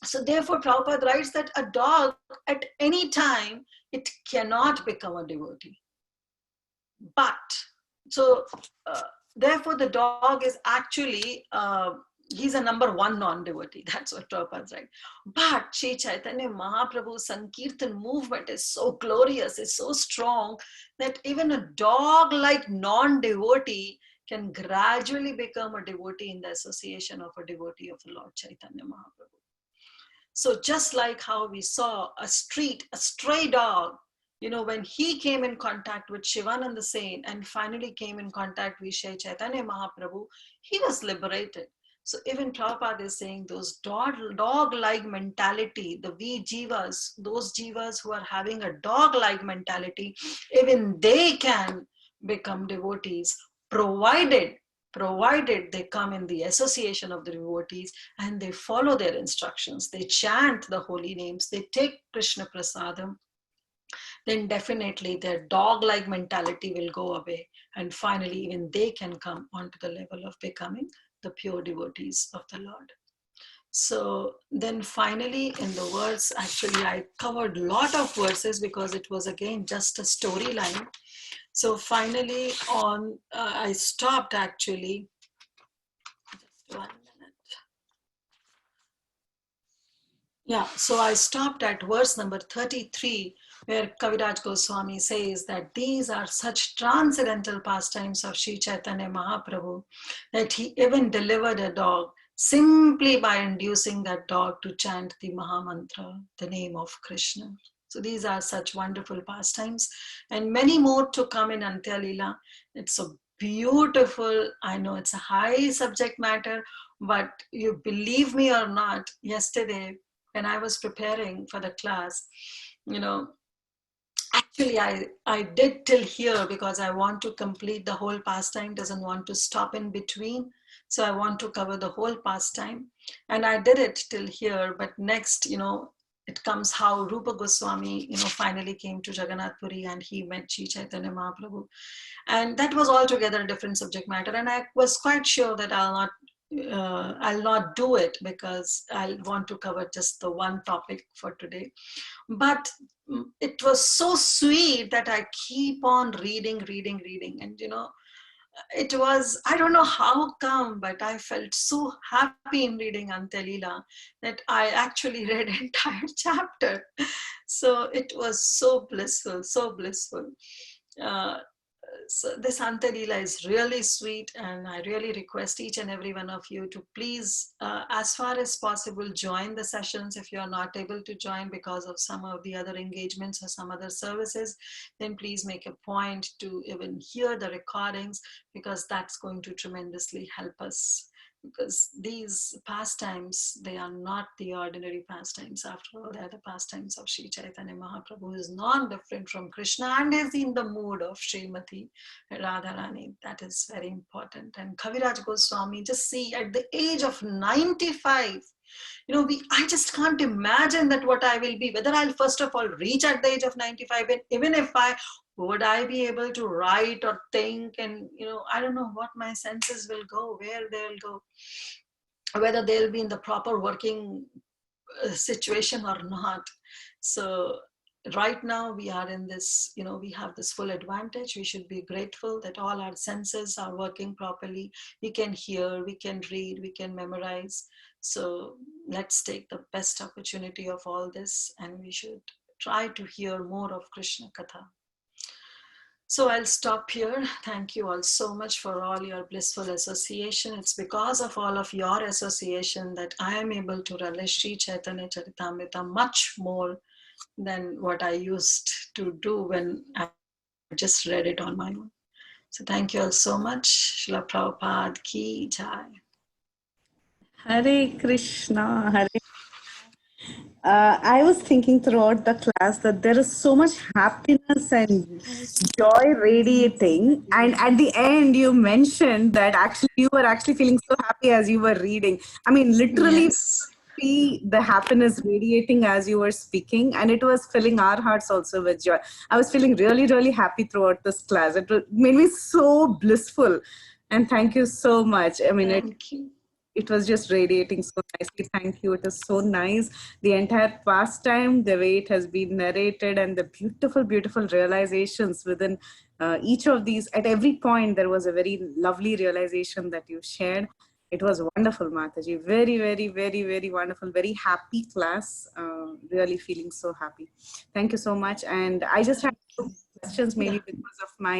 So therefore, Prabhupada writes that a dog at any time, it cannot become a devotee. But, so therefore the dog is actually, he's a number one non-devotee. That's what Prabhupada's right. But Sri Chaitanya Mahaprabhu's Sankirtan movement is so glorious, is so strong, that even a dog-like non-devotee can gradually become a devotee in the association of a devotee of the Lord Chaitanya Mahaprabhu. So just like how we saw a stray dog, you know, when he came in contact with Shivananda Sen and finally came in contact with Sri Chaitanya Mahaprabhu, he was liberated. So even Prabhupada is saying those dog-like mentality, the we jivas, those jivas who are having a dog-like mentality, even they can become devotees, provided they come in the association of the devotees and they follow their instructions, they chant the holy names, they take Krishna Prasadam, then definitely their dog-like mentality will go away. And finally, even they can come onto the level of becoming the pure devotees of the Lord. So then finally in the verse, actually I covered a lot of verses because it was again just a storyline. So finally on, I stopped actually, just 1 minute. Yeah, so I stopped at verse number 33, where Kaviraj Goswami says that these are such transcendental pastimes of Sri Chaitanya Mahaprabhu that he even delivered a dog simply by inducing that dog to chant the Mahamantra, the name of Krishna. So these are such wonderful pastimes, and many more to come in Antya Lila. It's so beautiful. I know it's a high subject matter, but you believe me or not, yesterday when I was preparing for the class, you know, actually I did till here because I want to complete the whole pastime, doesn't want to stop in between. So I want to cover the whole pastime. And I did it till here, but next, you know, it comes how Rupa Goswami, you know, finally came to Jagannath Puri and he met Sri Chaitanya Mahaprabhu. And that was altogether a different subject matter. And I was quite sure that I'll not do it because I want to cover just the one topic for today. But it was so sweet that I keep on reading. And, you know, it was, I don't know how come, but I felt so happy in reading Antya Lila that I actually read entire chapter. So it was so blissful, so blissful. So this Antya Lila is really sweet, and I really request each and every one of you to please, as far as possible, join the sessions. If you are not able to join because of some of the other engagements or some other services, then please make a point to even hear the recordings, because that's going to tremendously help us. Because these pastimes, they are not the ordinary pastimes. After all, they are the pastimes of Sri Chaitanya Mahaprabhu, who is non-different from Krishna and is in the mood of Srimati Radharani. That is very important. And Kaviraj Goswami, just see, at the age of 95, you know, I just can't imagine that what I will be, whether I'll first of all reach at the age of 95, and even if would I be able to write or think, and, you know, I don't know what my senses will go, where they'll go, whether they'll be in the proper working situation or not. So right now we are in this, you know, we have this full advantage. We should be grateful that all our senses are working properly. We can hear, we can read, we can memorize. So let's take the best opportunity of all this, and we should try to hear more of Krishna Katha. So I'll stop here. Thank you all so much for all your blissful association. It's because of all of your association that I am able to relish Sri Chaitanya Caritamrta much more than what I used to do when I just read it on my own. So thank you all so much. Srila Prabhupada ki jai. Hare Krishna, Hare I was thinking throughout the class that there is so much happiness and joy radiating. And at the end, you mentioned that actually you were actually feeling so happy as you were reading. I mean, literally Yes. see the happiness radiating as you were speaking, and it was filling our hearts also with joy. I was feeling really, really happy throughout this class. Made me so blissful. And thank you so much. I mean, Thank you. it was just radiating so nicely. Thank you. It is so nice. The entire pastime, the way it has been narrated, and the beautiful, beautiful realizations within each of these. At every point, there was a very lovely realization that you shared. It was wonderful, Mataji. Very, very, very, very wonderful. Very happy class. Really feeling so happy. Thank you so much. And I just had two questions, maybe Yeah. because of my,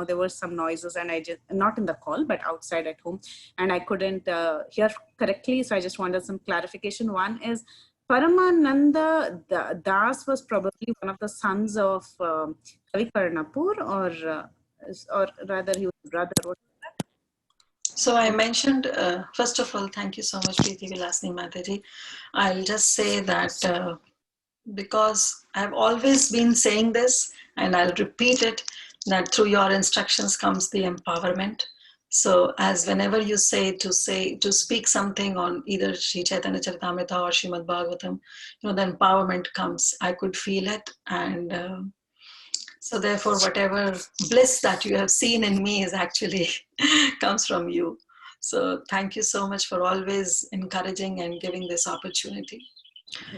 there were some noises, and I just not in the call, but outside at home, and I couldn't hear correctly. So I just wanted some clarification. One is Paramananda Das was probably one of the sons of Kavikarnapur, or rather he was brother. So I mentioned, first of all, thank you so much, Preeti Vilasni Mataji. I'll just say that because I've always been saying this, and I'll repeat it, that through your instructions comes the empowerment. So as whenever you say to speak something on either Sri Chaitanya Charitamrta or Srimad Bhagavatam, the empowerment comes. I could feel it, and so therefore, whatever bliss that you have seen in me is actually comes from you. So thank you so much for always encouraging and giving this opportunity.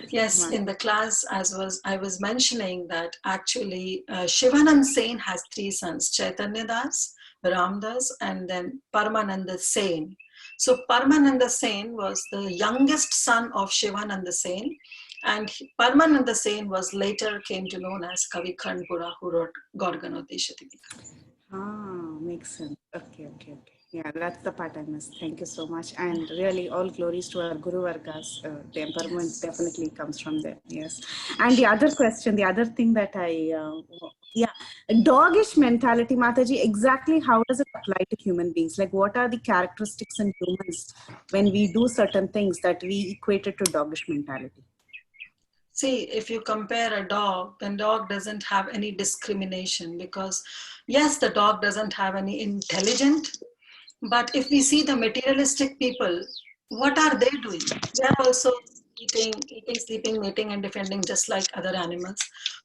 Yes, in the class, I was mentioning that actually Shivanand Sen has three sons: Chaitanya Das, Ram Das, and then Paramananda Sen. So Paramananda Sen was the youngest son of Shivananda Sen, and Paramananda Sen was later came to known as Kavi Khandpura, who wrote Gorganodeshatika. Makes sense. Okay, okay, okay. Yeah, that's the part I missed. Thank you so much. And really, all glories to our Guru Vargas. The empowerment definitely comes from there. Yes. And the other question, the other thing that yeah, doggish mentality, Mataji, exactly how does it apply to human beings? Like, what are the characteristics in humans when we do certain things that we equate it to doggish mentality? See, if you compare a dog, then dog doesn't have any discrimination because, yes, the dog doesn't have any intelligence. But if we see the materialistic people, what are they doing? They are also eating, sleeping, mating, and defending just like other animals.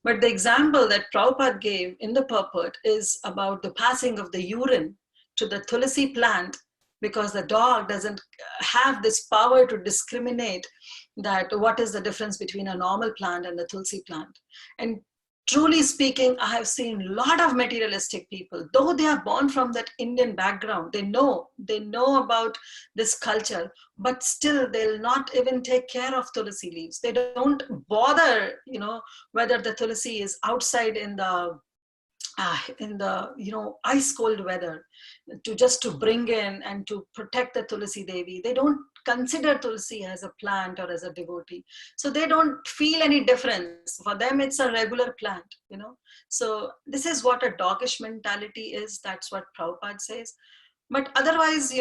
But the example that Prabhupada gave in the purport is about the passing of the urine to the tulsi plant, because the dog doesn't have this power to discriminate that what is the difference between a normal plant and the tulsi plant. And truly speaking, I have seen a lot of materialistic people, though they are born from that Indian background, they know about this culture, but still they'll not even take care of tulsi leaves. They don't bother, whether the tulsi is outside in the ice cold weather, to bring in and to protect the Tulsi Devi. They don't consider Tulsi as a plant or as a devotee. So they don't feel any difference. For them, it's a regular plant. So this is what a doggish mentality is. That's what Prabhupada says. But otherwise,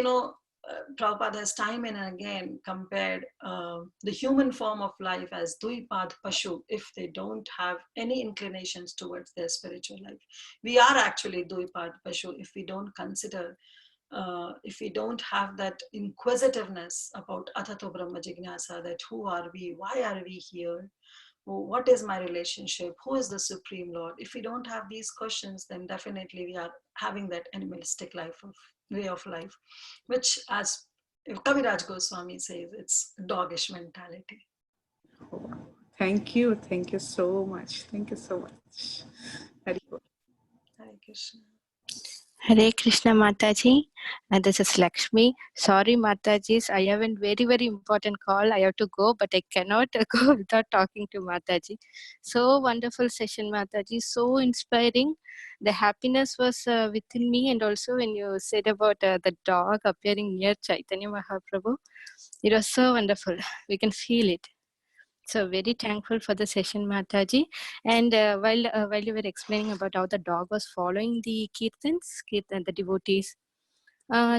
Prabhupada has time and again compared the human form of life as Duipad Pashu if they don't have any inclinations towards their spiritual life. We are actually Duipad Pashu if we don't consider, if we don't have that inquisitiveness about Atato Brahma Jignasa, that who are we, why are we here, what is my relationship, who is the Supreme Lord. If we don't have these questions, then definitely we are having that animalistic way of life, which, as Kaviraj Goswami says, it's doggish mentality. Thank you. Thank you so much. Thank you so much. Very good. Hare Krishna. Hare Krishna Mataji, and this is Lakshmi. Sorry Matajis, I have a very, very important call. I have to go, but I cannot go without talking to Mataji. So wonderful session, Mataji. So inspiring. The happiness was within me, and also when you said about the dog appearing near Chaitanya Mahaprabhu, it was so wonderful. We can feel it. So very thankful for the session, Mataji. And while you were explaining about how the dog was following the the devotees,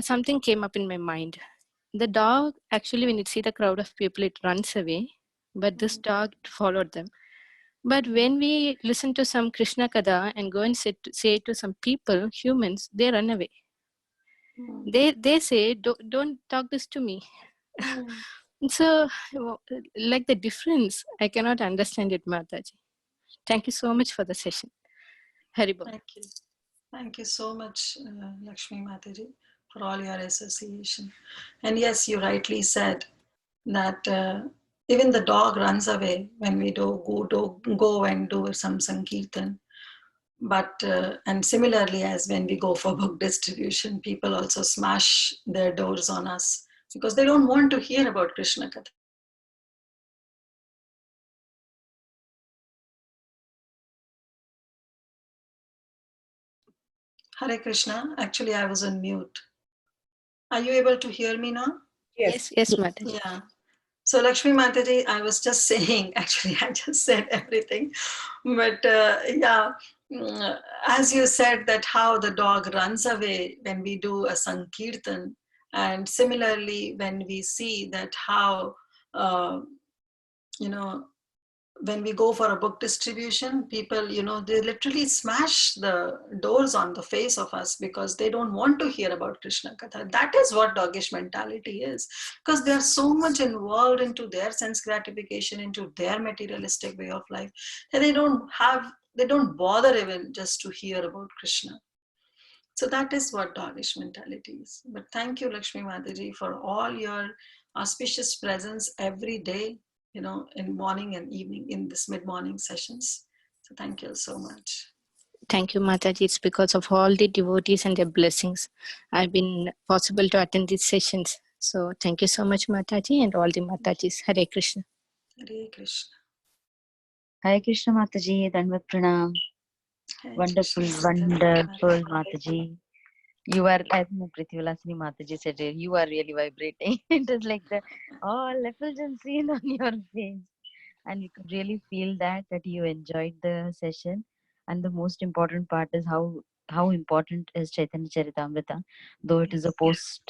something came up in my mind. The dog, actually, when it see the crowd of people, it runs away. but this dog followed them. But when we listen to some Krishna Katha and go and say to some people, humans, they run away. They say, don't talk this to me. So, like the difference, I cannot understand it, Mataji. Thank you so much for the session. Haribol. Thank you. Thank you so much, Lakshmi Mataji, for all your association. And yes, you rightly said that even the dog runs away when we go and do some Sankirtan. But and similarly, as when we go for book distribution, people also smash their doors on us because they don't want to hear about Krishna Katha. Hare Krishna. Actually, I was on mute. Are you able to hear me now? Yes, Mataji. Yeah. So Lakshmi Mataji, I was just saying, actually, I just said everything. But as you said that how the dog runs away when we do a Sankirtan, and similarly when we see that how, when we go for a book distribution, people, they literally smash the doors on the face of us because they don't want to hear about Krishna Katha. That is what doggish mentality is, because they are so much involved into their sense gratification, into their materialistic way of life, that they don't bother even just to hear about Krishna. So that is what doggish mentality is. But thank you, Lakshmi Mataji, for all your auspicious presence every day, in morning and evening in this mid-morning sessions. So thank you so much. Thank you, Mataji. It's because of all the devotees and their blessings I've been possible to attend these sessions. So thank you so much, Mataji, and all the Matajis. Hare Krishna. Hare Krishna. Hare Krishna Mataji, Danvat Pranam. Hare Wonderful, Krishna. wonderful Mataji. You are, as Priti Vilasini Mataji said, you are really vibrating. It is like the all effulgence seen on your face. And we could really feel that you enjoyed the session. And the most important part is how important is Chaitanya Charitamrita, though it is a post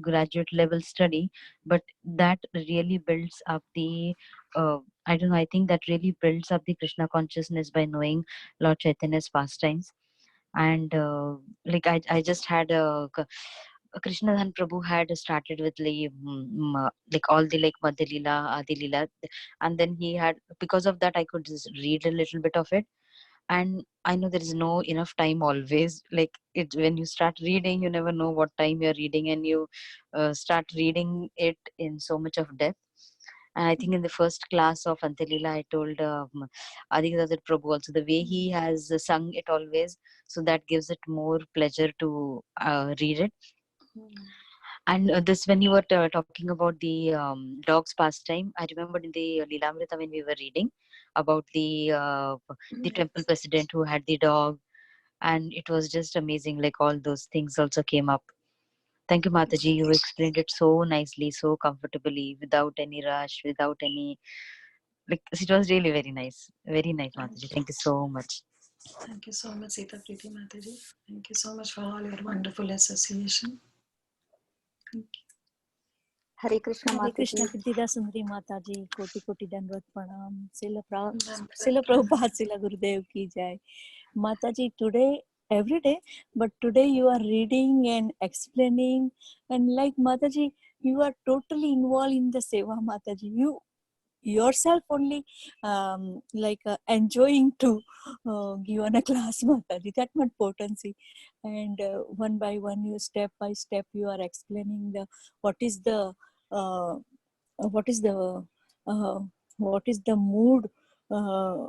graduate level study, but that really builds up the I don't know, I think that really builds up the Krishna consciousness by knowing Lord Chaitanya's pastimes. And like I just had Krishna Dhan Prabhu had started with like all the like Madhya Lila, Adi Lila, and then he had, because of that I could just read a little bit of it. And I know there is no enough time always, like it when you start reading you never know what time you're reading, and you start reading it in so much of depth. And I think in the first class of Antya Lila, I told Adhikadadar Prabhu also the way he has sung it always, so that gives it more pleasure to read it. And this, when you were talking about the dog's pastime, I remembered in the Lilamrita when we were reading about the temple president who had the dog, and it was just amazing. Like all those things also came up. Thank you, Mataji. You explained it so nicely, so comfortably, without any rush, without any like. It was really very nice, Mataji. Thank you so much. Thank you so much, Sita Priti Mataji. Thank you so much for all your wonderful association. Hare Krishna Hare Krishna, Mataji. Kiritida Sundari Mataji, Koti Koti Dandavat Pranam. Srila Dandavat Prabhupada, Srila Gurudev ki jai. Mataji, today, every day, but today you are reading and explaining, and like Mataji, you are totally involved in the seva, Mataji. You yourself only enjoying to give on a class, Mataji. That much potency, and one by one, you step by step, you are explaining what is the uh, what is the mood, uh,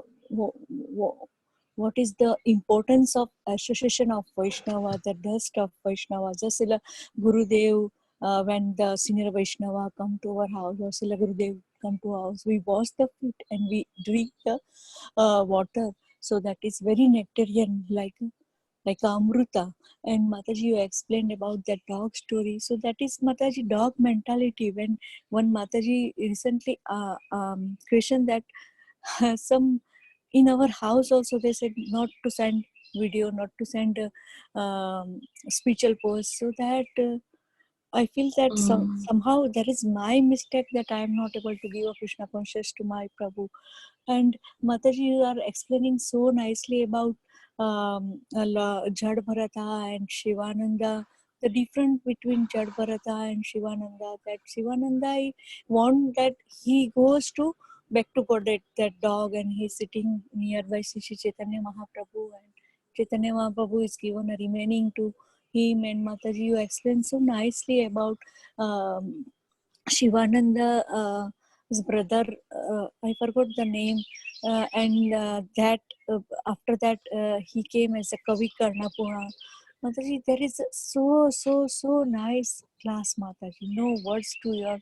what is the importance of association of Vaishnava, the dust of Vaishnava. Just like Gurudev, when the senior Vaishnava come to our house, or Srila Gurudev come to our house, we wash the feet and we drink the water. So that is very nectarian, like Amruta. And Mataji, you explained about that dog story. So that is Mataji dog mentality. When one Mataji recently questioned that some in our house also they said not to send video, not to send spiritual posts, so that I feel that somehow there is my mistake that I am not able to give a Krishna conscious to my Prabhu. And Mataji, you are explaining so nicely about Jad Bharata and Shivananda, the difference between Jad Bharata and Shivananda. That Shivananda, I want that he goes to back to God, that dog, and he's sitting nearby Sri Chaitanya Mahaprabhu, and Chaitanya Mahaprabhu is given a remaining to him. And Mataji, you explained so nicely about Shivananda, his brother, I forgot the name, and that after that he came as a Kavi Karnapura. Mataji, there is so nice class, Mataji. No words to your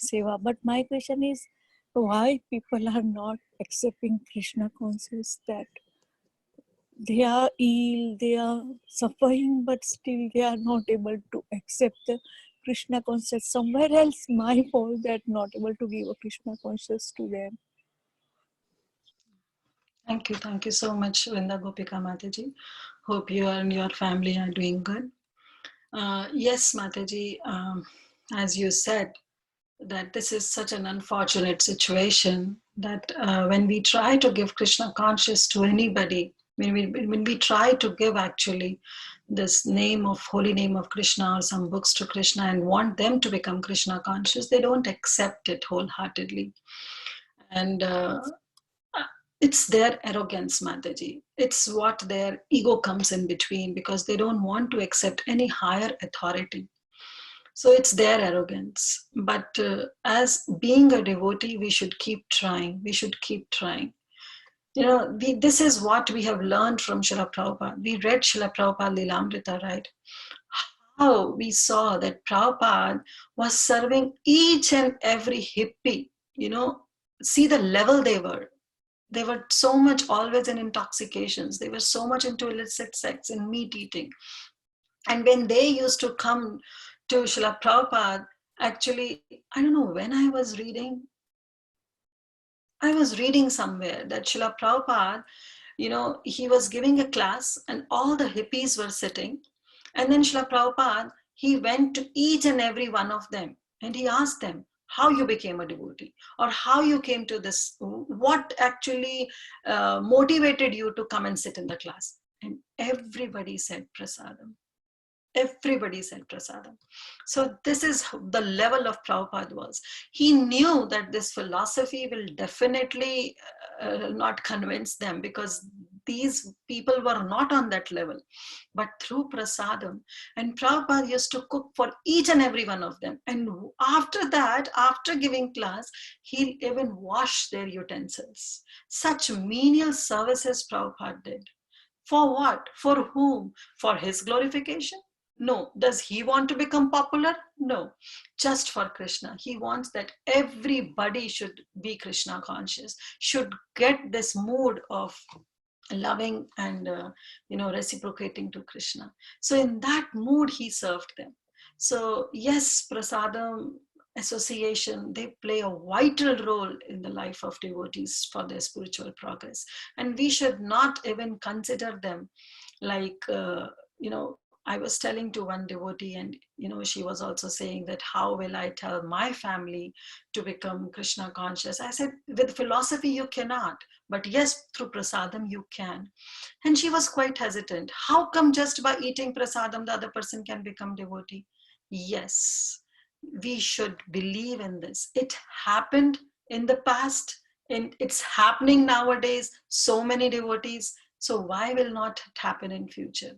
seva. But my question is, why people are not accepting Krishna consciousness, that they are ill, they are suffering, but still they are not able to accept the Krishna consciousness. Somewhere else, my fault that not able to give a Krishna consciousness to them. Thank you so much, Vrinda Gopika Mataji. Hope you and your family are doing good. Yes, Mataji, as you said, that this is such an unfortunate situation that when we try to give Krishna conscious to anybody, when we try to give actually this holy name of Krishna or some books to Krishna and want them to become Krishna conscious, they don't accept it wholeheartedly. And it's their arrogance, Mataji. It's what their ego comes in between, because they don't want to accept any higher authority. So it's their arrogance. But as being a devotee, we should keep trying. We should keep trying. You know, this is what we have learned from Srila Prabhupada. We read Srila Prabhupada Lilamrita, right? How we saw that Prabhupada was serving each and every hippie. You know, see the level they were. They were so much always in intoxications. They were so much into illicit sex and meat eating. And when they used to come to Srila Prabhupada, actually, I don't know when I was reading somewhere that Srila Prabhupada, you know, he was giving a class and all the hippies were sitting. And then Srila Prabhupada, he went to each and every one of them and he asked them how you became a devotee or how you came to this, what actually motivated you to come and sit in the class. And everybody said prasadam. Everybody said prasadam. So this is the level of Prabhupada was. He knew that this philosophy will definitely not convince them, because these people were not on that level. But through prasadam, and Prabhupada used to cook for each and every one of them. And after that, after giving class, he'll even wash their utensils. Such menial services Prabhupada did. For what? For whom? For his glorification? No. Does he want to become popular? No. Just for Krishna. He wants that everybody should be Krishna conscious, should get this mood of loving and reciprocating to Krishna. So in that mood he served them. So yes, prasadam association, they play a vital role in the life of devotees for their spiritual progress. And we should not even consider them like, I was telling to one devotee, and she was also saying that how will I tell my family to become Krishna conscious? I said, with philosophy you cannot, but yes, through prasadam you can. And she was quite hesitant. How come just by eating prasadam the other person can become devotee? Yes, we should believe in this. It happened in the past, and it's happening nowadays. So many devotees. So why will not happen in future?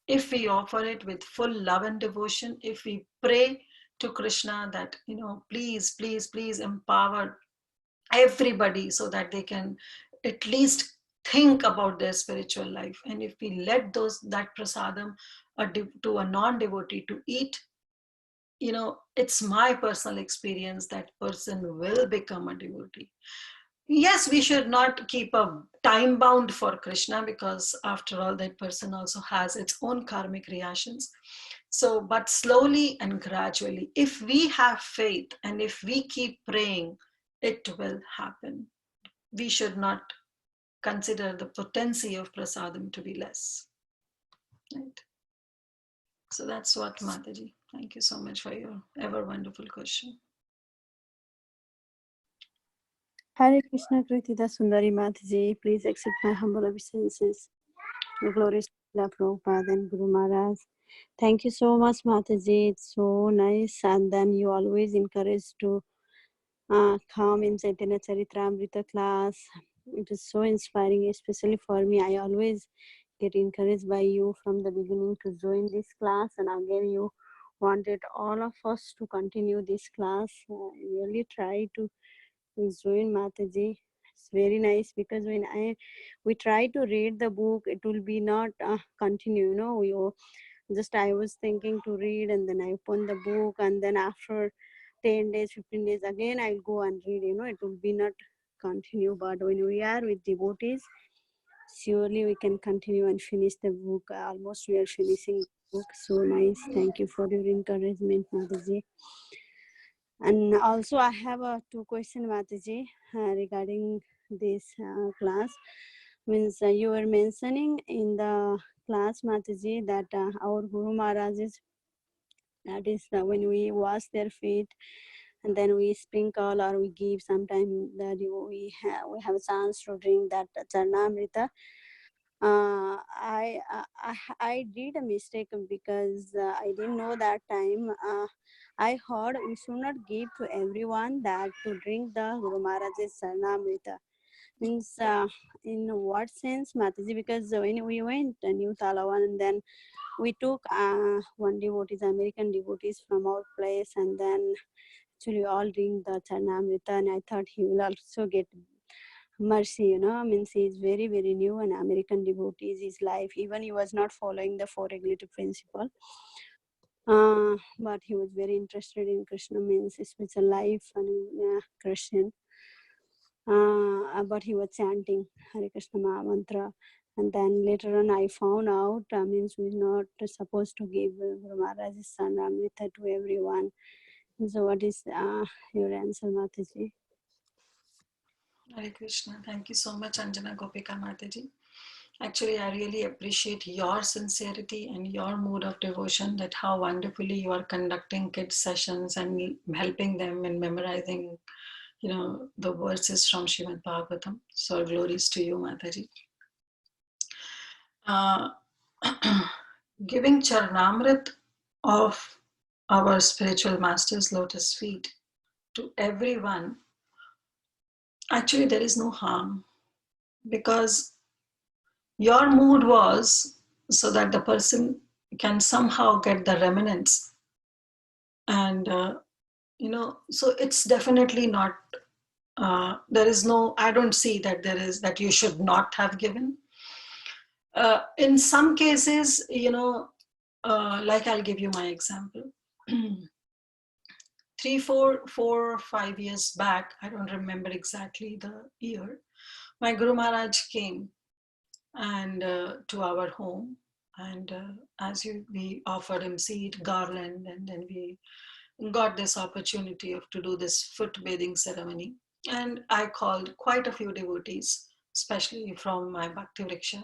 If we offer it with full love and devotion, if we pray to Krishna that, please, please, please empower everybody so that they can at least think about their spiritual life. And if we let that prasadam to a non-devotee to eat, it's my personal experience that person will become a devotee. Yes, we should not keep a time bound for Krishna, because after all, that person also has its own karmic reactions. So, but slowly and gradually, if we have faith and if we keep praying, it will happen. We should not consider the potency of prasadam to be less. Right? So that's what, Mataji. Thank you so much for your ever wonderful question. Hare Krishna Kiritida Sundari Mataji, please accept my humble obeisances. The glorious Lila Prabhupada and Guru Maharaj. Thank you so much, Mataji. It's so nice. And then you always encourage to come in Caitanya Charitamrta class. It is so inspiring, especially for me. I always get encouraged by you from the beginning to join this class. And again, you wanted all of us to continue this class. I really try to join Mataji. It's very nice because when we try to read the book, it will be not continue. I was thinking to read, and then I open the book, and then after 10 days, 15 days, again I'll go and read. It will be not continue. But when we are with devotees, surely we can continue and finish the book. Almost we are finishing the book. So nice. Thank you for your encouragement, Mataji. And also I have two questions, Mataji, regarding this class. Means you were mentioning in the class, Mataji, that our Guru Maharajas, that is when we wash their feet and then we sprinkle or we give, sometime that we have a chance to drink that Charnamrita. I did a mistake because I didn't know that time. I heard we should not give to everyone that to drink the Guru Maharaj's Sarnamrita. Means in what sense, Mataji? Because when we went to New Talawan and then we took one devotees, American devotees from our place, and then actually all drink the Charnamrita, and I thought he will also get mercy, means he is very, very new and American devotees, his life, even he was not following the four regulative principle. But he was very interested in Krishna, means spiritual life and Christian. But he was chanting Hare Krishna Maha Mantra. And then later on I found out, means we're not supposed to give Guru Maharaj's Sarnamrita to everyone. So what is your answer, Mataji? Hare Krishna. Thank you so much, Anjana Gopika Mataji. Actually, I really appreciate your sincerity and your mood of devotion, that how wonderfully you are conducting kids sessions and helping them in memorizing, the verses from Srimad Bhagavatam. So glories to you, Mataji. Giving Charnamrit of our spiritual master's lotus feet to everyone, actually there is no harm, because your mood was so that the person can somehow get the remnants. And, so it's definitely not, there is no, I don't see that there is, that you should not have given. In some cases, like I'll give you my example. 5 years back, I don't remember exactly the year, my Guru Maharaj came and to our home, and we offered him seed, garland, and then we got this opportunity to do this foot bathing ceremony. And I called quite a few devotees, especially from my Bhakti Vriksha,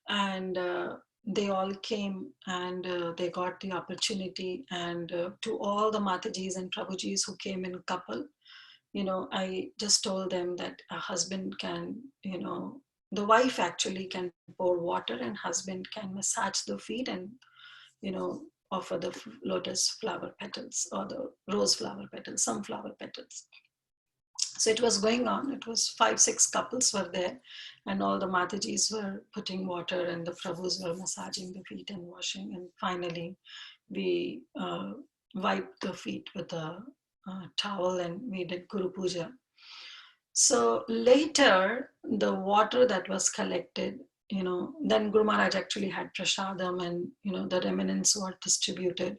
and they all came, and they got the opportunity. And to all the Matajis and Prabhujis who came in couple, I just told them that a husband can, the wife actually can pour water and husband can massage the feet and, offer the lotus flower petals or the rose flower petals, sunflower petals. So it was going on. It was 5-6 couples were there, and all the Matajis were putting water and the Prabhus were massaging the feet and washing. And finally, we wiped the feet with a towel and we did Guru Puja. So later, the water that was collected, then Guru Maharaj actually had prasadam, and, the remnants were distributed.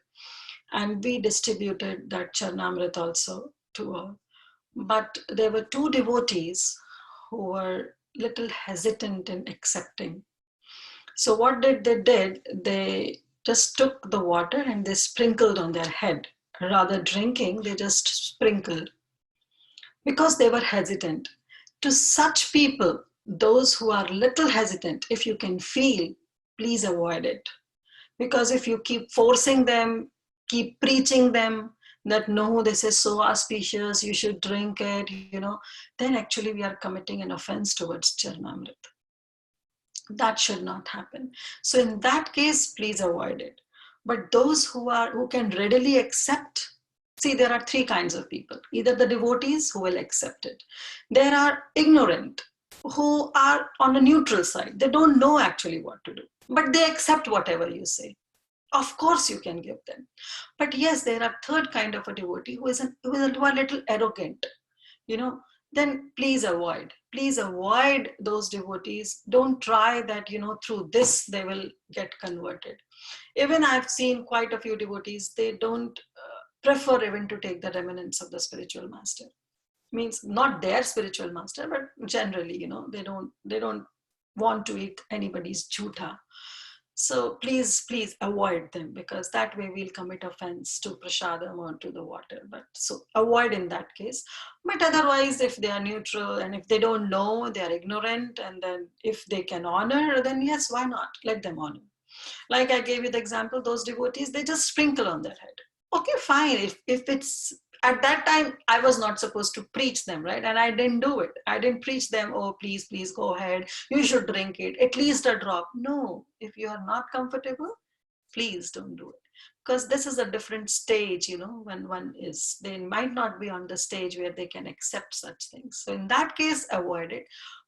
And we distributed that Charnamrit also to all. But there were 2 devotees who were little hesitant in accepting. So what they did, they just took the water and they sprinkled on their head. Rather drinking, they just sprinkled, because they were hesitant. To such people, those who are little hesitant, if you can feel, please avoid it. Because if you keep forcing them keep preaching them that no, this is so auspicious, you should drink it, then actually we are committing an offense towards Charanamrita. That should not happen. So in that case, please avoid it. But those who can readily accept, see, there are three kinds of people. Either the devotees who will accept it. There are ignorant who are on the neutral side. They don't know actually what to do, but they accept whatever you say. Of course you can give them. But yes, there are third kind of a devotee who is a little arrogant, then please avoid those devotees. Don't try that, through this they will get converted. Even I've seen quite a few devotees, they don't prefer even to take the remnants of the spiritual master. Means not their spiritual master, but generally, they don't want to eat anybody's jhuta. So please avoid them, because that way we'll commit offense to prasadam or to the water. But so avoid in that case. But otherwise, if they are neutral and if they don't know, they are ignorant, and then if they can honor, then yes, why not? Let them honor. Like I gave you the example, those devotees, they just sprinkle on their head. Okay, fine. If it's at that time, I was not supposed to preach them, right? And I didn't do it. I didn't preach them, oh, please go ahead. You should drink it, at least a drop. No, if you are not comfortable, please don't do it. Because this is a different stage, when one is, they might not be on the stage where they can accept such things. So in that case, avoid it.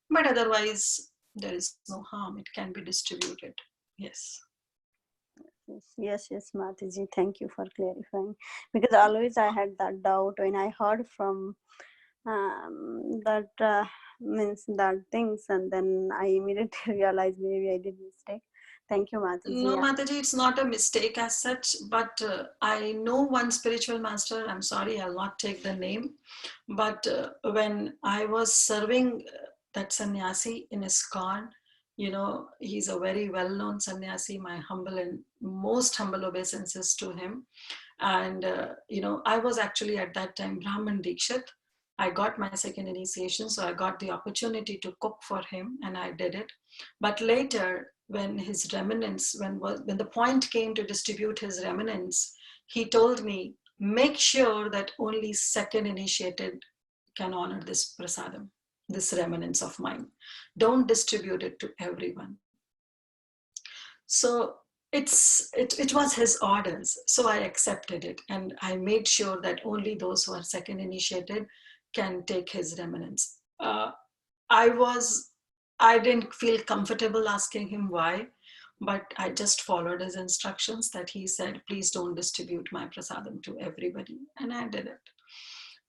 But otherwise, there is no harm. It can be distributed. Yes. Yes, Mataji. Thank you for clarifying. Because always I had that doubt when I heard from that means that things, and then I immediately realized maybe I did mistake. Thank you, Mataji. No, Mataji, it's not a mistake as such, but I know one spiritual master. I'm sorry, I'll not take the name. But when I was serving that sannyasi in ISKCON, he's a very well-known sannyasi. My humble and most humble obeisances to him. And, I was actually at that time Brahman Dikshit. I got my second initiation, so I got the opportunity to cook for him, and I did it. But later, when his remnants, when the point came to distribute his remnants, he told me, make sure that only second initiated can honor this prasadam, this remnants of mine. Don't distribute it to everyone. So it was his orders. So I accepted it, and I made sure that only those who are second initiated can take his remnants. I didn't feel comfortable asking him why, but I just followed his instructions that he said, please don't distribute my prasadam to everybody. And I did it.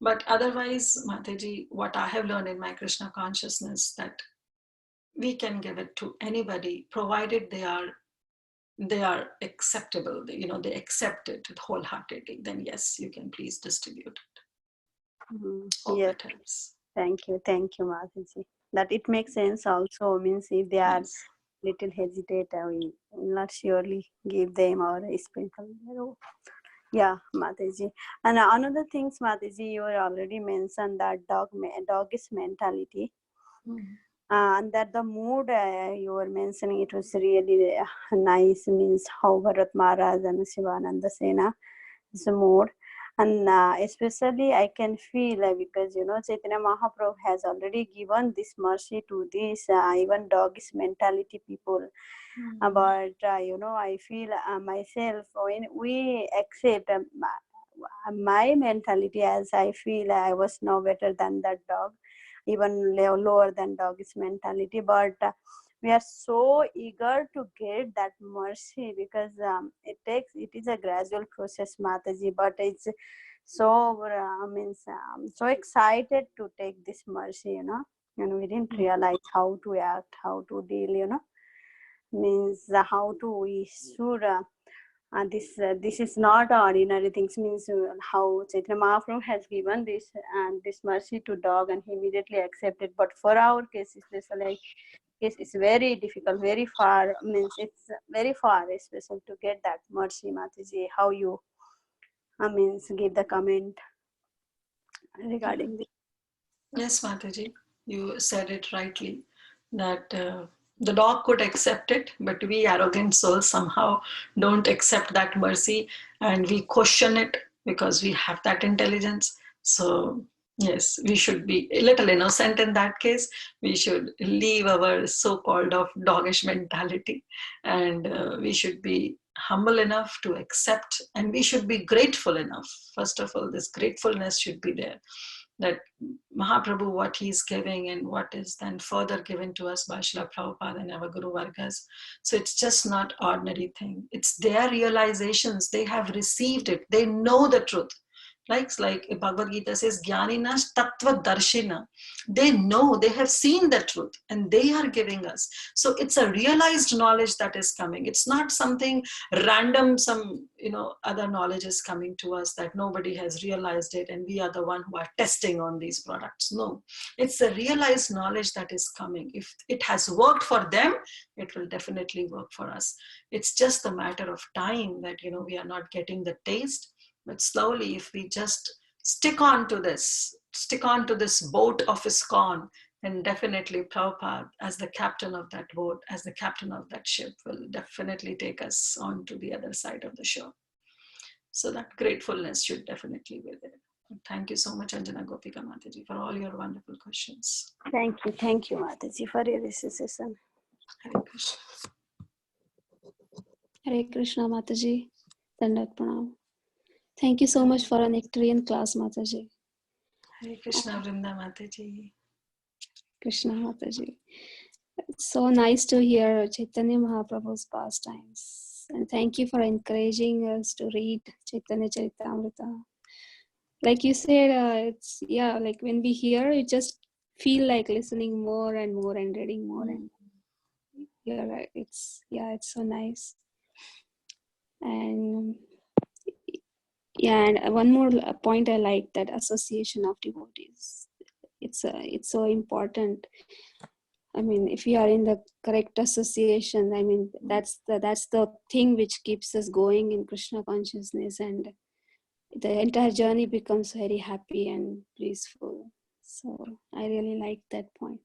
But otherwise, Mataji, what I have learned in my Krishna consciousness, that we can give it to anybody, provided they are acceptable, they accept it wholeheartedly, then yes, you can please distribute it. Yes. Thank you, Mataji. That it makes sense also, means if they are little hesitate, we will not surely give them or sprinkle. Yeah, Mataji. And another thing, Mataji, you already mentioned that doggish mentality. And that the mood you were mentioning, it was really nice, means how Bharat Maharaj and Shivananda Sena is a mood. And especially I can feel because Chaitanya Mahaprabhu has already given this mercy to this even doggish mentality people. But I feel myself, when we accept my mentality, as I feel I was no better than that dog, even lower than doggish mentality, but we are so eager to get that mercy, because it is a gradual process, Mataji, but it's so so excited to take this mercy, and we didn't realize how to act, how to deal, means how to we should this is not ordinary things, means how Chaitanya Mahaprabhu has given this mercy to dog, and he immediately accepted. But for our case, especially, it's very difficult, very far, means it's very far, especially to get that mercy, Mataji. How you means give the comment regarding this? Yes, Mataji, you said it rightly, that The dog could accept it, but we arrogant souls somehow don't accept that mercy, and we question it because we have that intelligence. So yes, we should be a little innocent in that case. We should leave our so-called of doggish mentality, and we should be humble enough to accept, and we should be grateful enough. First of all, this gratefulness should be there, that Mahaprabhu, what he's giving and what is then further given to us by Srila Prabhupada and our Guru Vargas. So it's just not ordinary thing. It's their realizations. They have received it. They know the truth. Like Bhagavad Gita says, Jnaninas Tattva Darshina. They know, they have seen the truth, and they are giving us. So it's a realized knowledge that is coming. It's not something random, some other knowledge is coming to us that nobody has realized it, and we are the one who are testing on these products. No, it's a realized knowledge that is coming. If it has worked for them, it will definitely work for us. It's just a matter of time that we are not getting the taste. But slowly, if we just stick on to this boat of ISKCON, then definitely Prabhupada, as the captain of that boat, as the captain of that ship, will definitely take us on to the other side of the shore. So that gratefulness should definitely be there. Thank you so much, Anjana Gopika Mataji, for all your wonderful questions. Thank you, Mataji, for your association. Hare Krishna. Hare Krishna, Mataji. Dandat Pranam. Thank you so much for a nectarian class, Mataji. Hare Krishna, Vrinda Mataji. Krishna Mataji. It's so nice to hear Chaitanya Mahaprabhu's pastimes. And thank you for encouraging us to read Chaitanya Caritamrta. Like you said, like when we hear, you just feel like listening more and more and reading more. And you're right. It's so nice. And and one more point I like, that association of devotees. It's so important. I mean, if we are in the correct association, I mean, that's the thing which keeps us going in Krishna consciousness, and the entire journey becomes very happy and blissful. So I really like that point.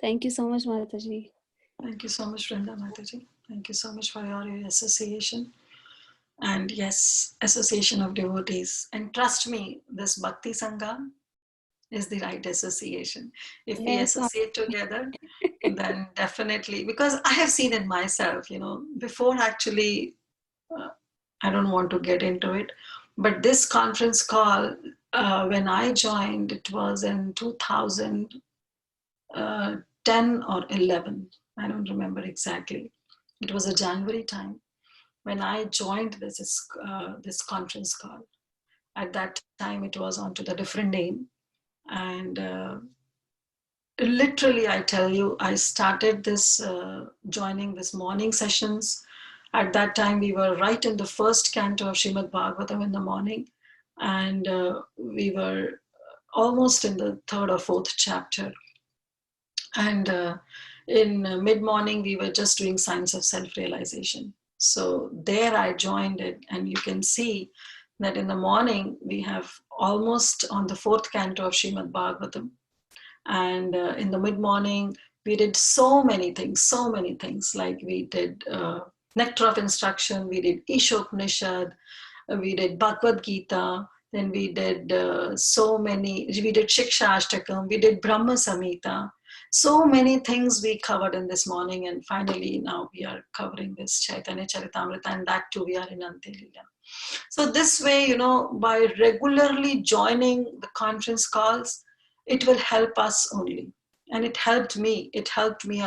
Thank you so much, Mataji. Thank you so much, Vrinda Mataji. Thank you so much for your association. And yes, association of devotees. And trust me, this Bhakti Sangha is the right association. If we associate together, then definitely, because I have seen it myself, before actually, I don't want to get into it, but this conference call, when I joined, it was in 2010 or 11. I don't remember exactly. It was a January time when I joined this conference call. At that time, it was onto the different name. And literally, I tell you, I started this, joining this morning sessions. At that time, we were right in the first canto of Srimad Bhagavatam in the morning. And we were almost in the third or fourth chapter. And in mid-morning, we were just doing signs of self-realization. So there I joined it, and you can see that in the morning, we have almost on the fourth canto of Srimad Bhagavatam. And in the mid-morning, we did so many things, like we did Nectar of Instruction, we did Ishopanishad, we did Bhagavad Gita, then we did we did Shiksha Ashtakam, we did Brahma Samhita. So many things we covered in this morning, and finally now we are covering this Chaitanya Caritamrta, and that too we are in Antya Lila. So this way, by regularly joining the conference calls, it will help us only. And it helped me a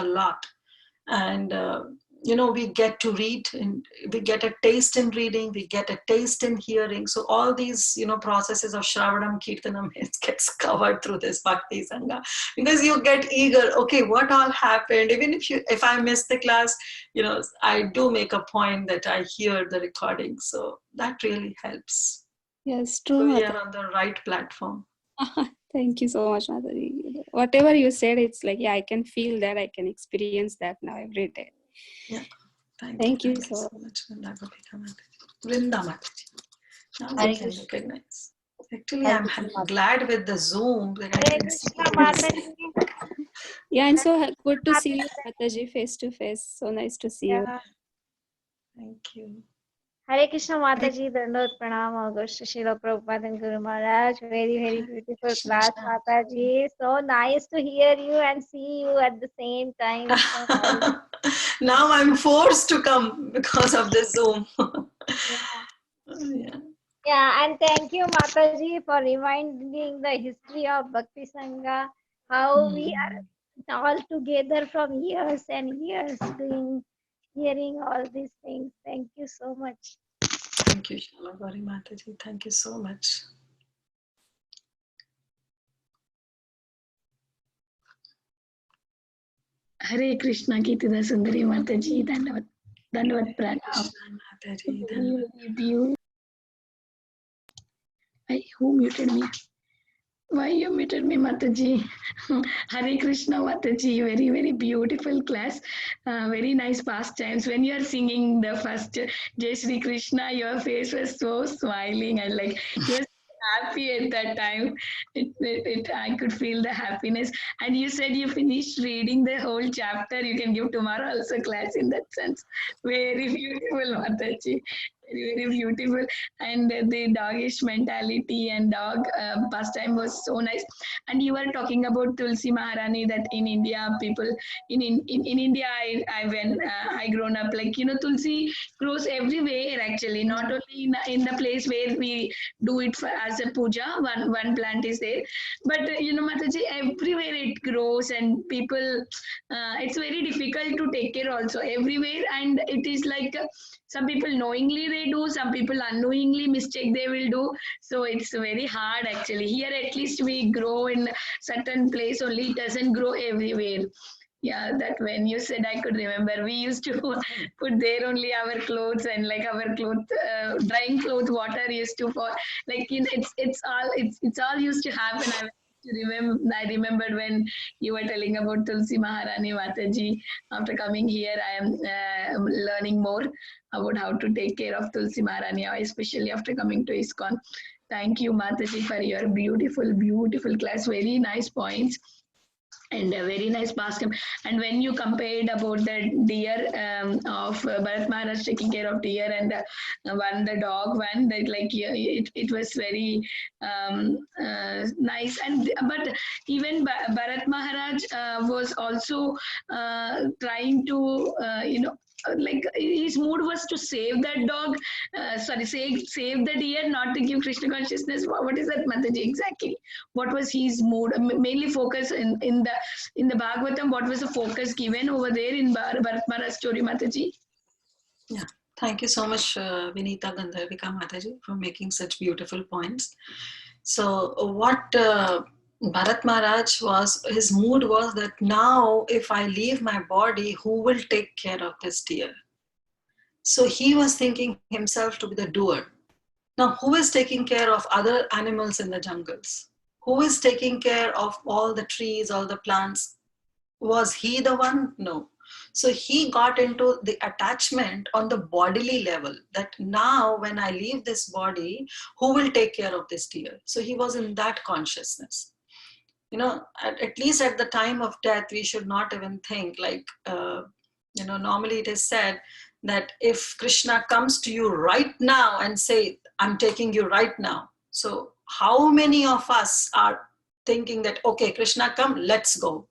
lot. And we get to read, and we get a taste in reading, we get a taste in hearing. So all these processes of Shravanam, Kirtanam, it gets covered through this Bhakti Sangha, because you get eager, okay, what all happened? Even if I miss the class, I do make a point that I hear the recording. So that really helps. Yes, true. So we are on the right platform. Thank you so much, Mataji. Whatever you said, it's like, I can feel that, I can experience that now every day. Yeah. Thank you so much, Vrinda Mataji. Now we can recognize. Actually, I'm glad with the Zoom that I can see. Yeah, and so good to see you, Mataji, face to face. So nice to see you. Yeah. Thank you. Hare Krishna Mataji, Dandot Pranam, August Srila Prabhupada and Guru Maharaj. Very, very beautiful class, Mataji. So nice to hear you and see you at the same time. So nice. Now I'm forced to come because of this Zoom. Yeah. Yeah. Yeah, and thank you, Mataji, for reminding the history of Bhakti Sangha, how we are all together from years and years doing, hearing all these things. Thank you so much. Thank you, Shyama Gauri Mataji. Thank you so much. Hare Krishna, Kiritida Sundari Mataji, Dandavad Pranam. Krishna Mataji. Very beautiful. Who muted me? Why you muted me, Mataji? Hare Krishna, Mataji. Very, very beautiful class. Very nice pastimes. When you are singing the first Jai Shri Krishna, your face was so smiling and like you were happy at that time. I could feel the happiness. And you said you finished reading the whole chapter. You can give tomorrow also class in that sense. Very beautiful, Mataji. Very, very beautiful. And the doggish mentality and dog pastime was so nice. And you were talking about Tulsi Maharani, that in India people in India when I grown up, like Tulsi grows everywhere actually, not only in the place where we do it as a puja, one plant is there, but Mataji, everywhere it grows, and people it's very difficult to take care also everywhere, and it is like some people knowingly they do, some people unknowingly mistake they will do. So it's very hard actually. Here at least we grow in certain place only, it doesn't grow everywhere. Yeah, that when you said, I could remember we used to put there only our clothes, and like our clothes, drying clothes water used to fall, like it's all used to happen. I remembered when you were telling about Tulsi Maharani Mataji. After coming here, I am learning more about how to take care of Tulsi Maharani, especially after coming to ISKCON. Thank you, Mataji, for your beautiful, beautiful class. Very nice points and a very nice pastime. And when you compared about the deer of Bharat Maharaj taking care of deer, and the dog one, that like it was very nice. And but even Bharat Maharaj was also trying to like his mood was to save that dog, save the deer, not to give Krishna consciousness. What is that, Mataji, exactly? What was his mood? Mainly focus in the Bhagavatam. What was the focus given over there in Bharat Maharaj story, Mataji? Yeah, thank you so much, Vinita Gandharvika Mataji, for making such beautiful points. So what Bharat Maharaj was, his mood was that now if I leave my body, who will take care of this deer? So he was thinking himself to be the doer. Now, who is taking care of other animals in the jungles? Who is taking care of all the trees, all the plants? Was he the one? No. So he got into the attachment on the bodily level, that now when I leave this body, who will take care of this deer? So he was in that consciousness. At least at the time of death, we should not even think like, normally it is said that if Krishna comes to you right now and say, I'm taking you right now. So how many of us are thinking that, okay, Krishna come, let's go.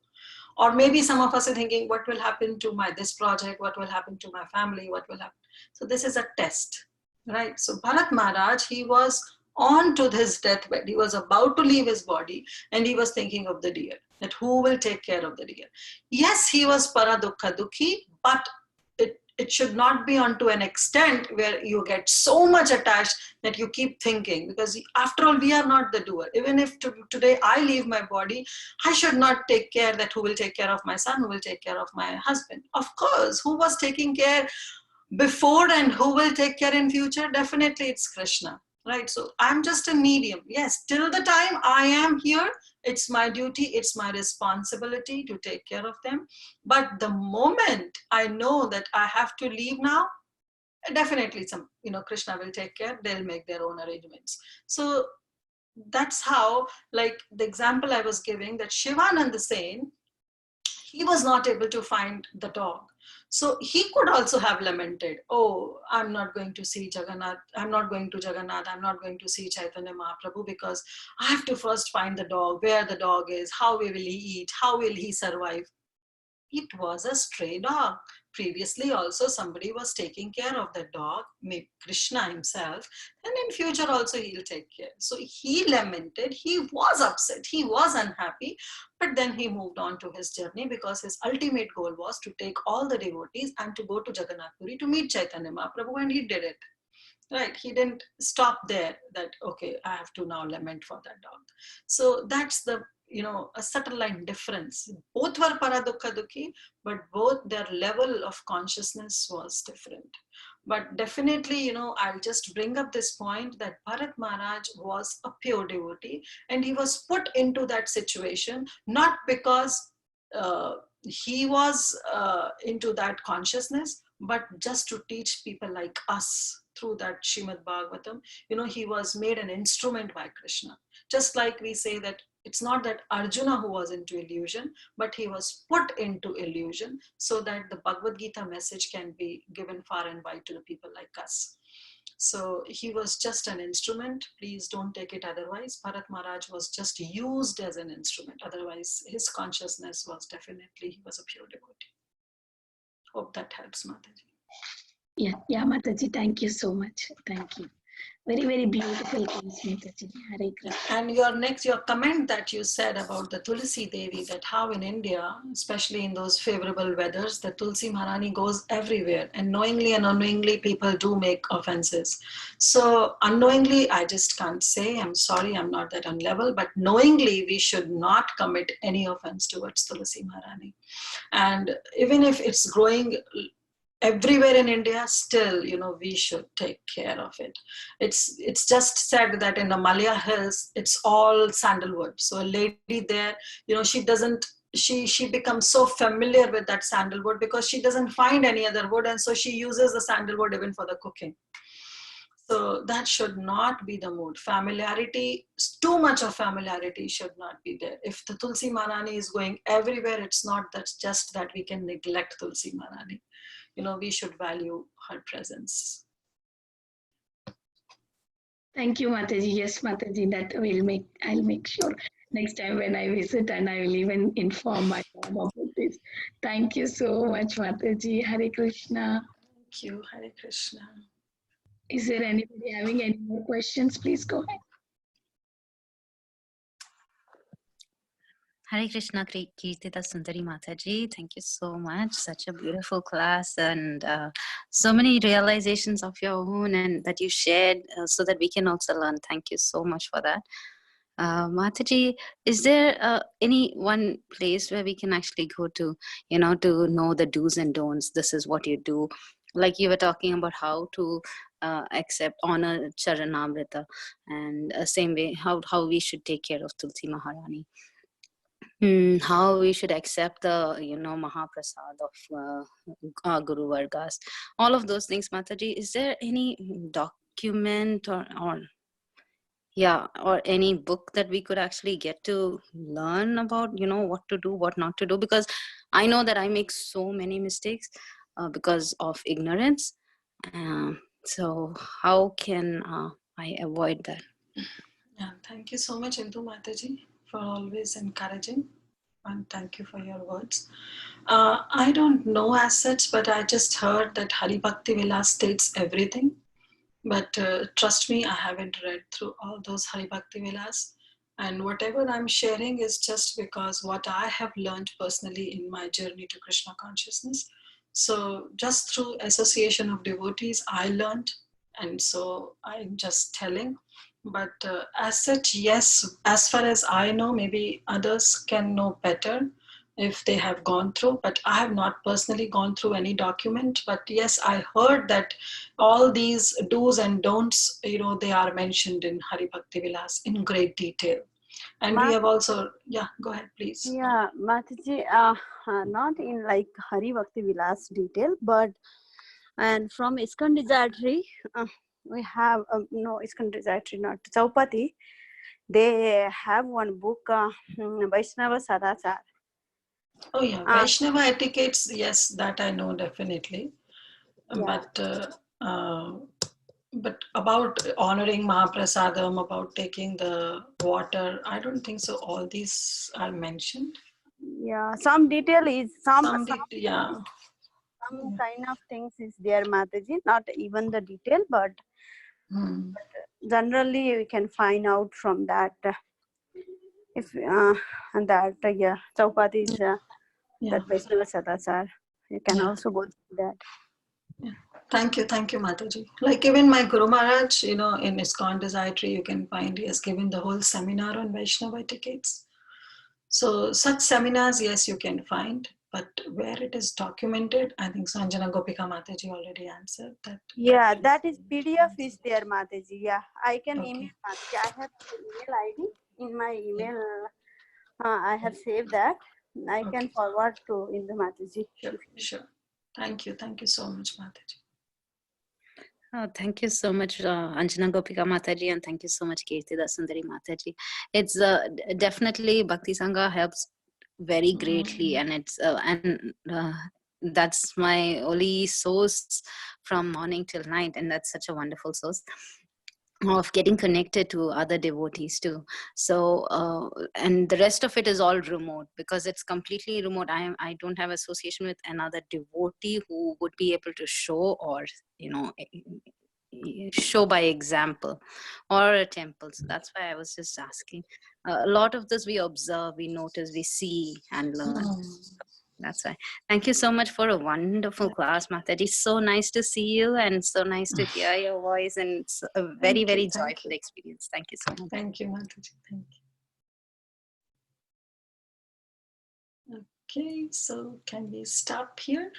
Or maybe some of us are thinking, what will happen to this project? What will happen to my family? What will happen? So this is a test, right? So Bharat Maharaj, he was on to his deathbed. He was about to leave his body, and he was thinking of the deer, that who will take care of the deer. Yes, he was paradukha dukhi, but it should not be onto an extent where you get so much attached that you keep thinking, because after all, we are not the doer. Even if today I leave my body, I should not take care that who will take care of my son, who will take care of my husband. Of course, who was taking care before and who will take care in future? Definitely it's Krishna, right? So I'm just a medium. Yes, till the time I am here, it's my duty, it's my responsibility to take care of them. But the moment I know that I have to leave now, definitely Krishna will take care. They'll make their own arrangements. So that's how, like the example I was giving, that Shivananda Sen, he was not able to find the dog. So he could also have lamented, oh, I'm not going to see Jagannath, I'm not going to Jagannath, I'm not going to see Chaitanya Mahaprabhu because I have to first find the dog, where the dog is, how will he eat, how will he survive. It was a stray dog. Previously also somebody was taking care of the dog, maybe Krishna himself, and in future also he'll take care. So he lamented, he was upset, he was unhappy, but then he moved on to his journey because his ultimate goal was to take all the devotees and to go to Jagannath Puri to meet Chaitanya Mahaprabhu, and he did it. Right, he didn't stop there that, okay, I have to now lament for that dog. So that's the, a subtle line difference. Both were paradukha dukhi, but both their level of consciousness was different. But definitely, I'll just bring up this point that Bharat Maharaj was a pure devotee, and he was put into that situation not because he was into that consciousness, but just to teach people like us through that Srimad Bhagavatam. He was made an instrument by Krishna. Just like we say that it's not that Arjuna who was into illusion, but he was put into illusion so that the Bhagavad Gita message can be given far and wide to the people like us. So he was just an instrument. Please don't take it otherwise. Bharat Maharaj was just used as an instrument. Otherwise, his consciousness was definitely, he was a pure devotee. Hope that helps, Mataji. Yeah, Mataji, thank you so much. Thank you. Very, very beautiful piece, Mataji. Hare Krishna. And your comment that you said about the Tulsi Devi, that how in India, especially in those favorable weathers, the Tulsi Maharani goes everywhere, and knowingly and unknowingly people do make offenses. So unknowingly, I just can't say, I'm sorry, I'm not that on level, but knowingly we should not commit any offense towards Tulsi Maharani. And even if it's growing everywhere in India, still, we should take care of it. It's just said that in the Malaya Hills, it's all sandalwood. So a lady there, she becomes so familiar with that sandalwood because she doesn't find any other wood, and so she uses the sandalwood even for the cooking. So that should not be the mood. Familiarity, too much of familiarity should not be there. If the Tulsi Maharani is going everywhere, it's not that just that we can neglect Tulsi Maharani. We should value her presence. Thank you, Mataji. Yes, Mataji, I'll make sure next time when I visit, and I will even inform my mom about this. Thank you so much, Mataji. Hare Krishna. Thank you. Hare Krishna. Is there anybody having any more questions? Please go ahead. Hare Krishna, Kiritida Sundari Mataji. Thank you so much. Such a beautiful class, and so many realizations of your own and that you shared so that we can also learn. Thank you so much for that. Mataji, is there any one place where we can actually go to, to know the do's and don'ts? This is what you do. Like you were talking about how to honor Charanamrita, and same way how we should take care of Tulsi Maharani. How we should accept the Mahaprasad of Guru Vargas, all of those things, Mataji. Is there any document or any book that we could actually get to learn about what to do, what not to do? Because I know that I make so many mistakes because of ignorance. So how can I avoid that? Yeah, thank you so much, Indu Mataji, for always encouraging, and thank you for your words. I don't know as such, but I just heard that Hari Bhakti Vilas states everything. But trust me, I haven't read through all those Hari Bhakti Vilas. And whatever I'm sharing is just because what I have learned personally in my journey to Krishna consciousness. So just through association of devotees, I learned. And so I'm just telling. But as such, yes, as far as I know, maybe others can know better if they have gone through, but I have not personally gone through any document. But yes, I heard that all these do's and don'ts, they are mentioned in Hari Bhakti Vilas in great detail. And we have also, yeah, go ahead, please. Yeah, Mataji, not in like Hari Bhakti Vilas detail, but and from ISKCON Desiratory, we have, no, ISKCON Desiratory, not Chaupati. They have one book, Vaishnava Sadachar. Oh yeah, Vaishnava etiquettes, yes, that I know definitely. Yeah. But about honoring Mahaprasadam, about taking the water, I don't think so. All these are mentioned. Yeah, some detail is some Yeah. kind of things is there, Mataji. Not even the detail, but generally we can find out from that. If and that yeah, Chaupati is that Vaishnava Sadasar. You can also go through that. Thank you, Mataji. Like even my Guru Maharaj, in ISKCON Desiratory, you can find he has given the whole seminar on Vaishnava etiquettes. So such seminars, yes, you can find, but where it is documented, I think Sanjana Gopika Mataji already answered that. Yeah, that is PDF is there, Mataji. Yeah, I can email Mataji. I have email ID in my email. I have saved that. I can forward to in the Mataji. Sure. Thank you so much, Mataji. Oh, thank you so much, Anjana Gopika Mataji, and thank you so much, Kiritida Sundari Mataji. It's definitely Bhakti Sangha helps very greatly, and it's that's my only source from morning till night, and that's such a wonderful source of getting connected to other devotees too. So and the rest of it is all remote, because it's completely remote. I don't have association with another devotee who would be able to show, or show by example, or a temple. So that's why I was just asking. A lot of this we observe, we notice, we see and learn. That's why. Thank you so much for a wonderful class, Mataji. So nice to see you, and so nice to hear your voice, and it's a very, very joyful experience. Thank you so much. Thank you, Mataji. Thank you. Okay, so can we stop here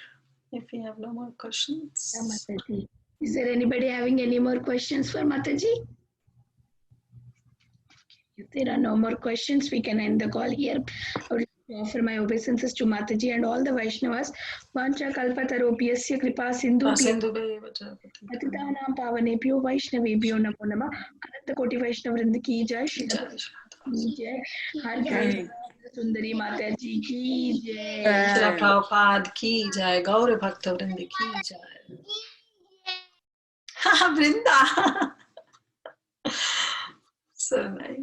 if we have no more questions? Yeah, Mataji. Is there anybody having any more questions for Mataji? If there are no more questions, we can end the call here. I would like to offer my obeisances to Mataji and all the Vaishnavas. Vancha kalpatarobhyasya kripa sindhu patitanam pavanebhyo Vaishnavebhyo namo namah. Ananta koti Vaishnavrind ki jai. Shri ki jai. Har Krishna Sundari Mataji ki jai. Shri Prabhupada ki jai. Gaur Bhakta Vrind ki jai. Vrinda. So nice.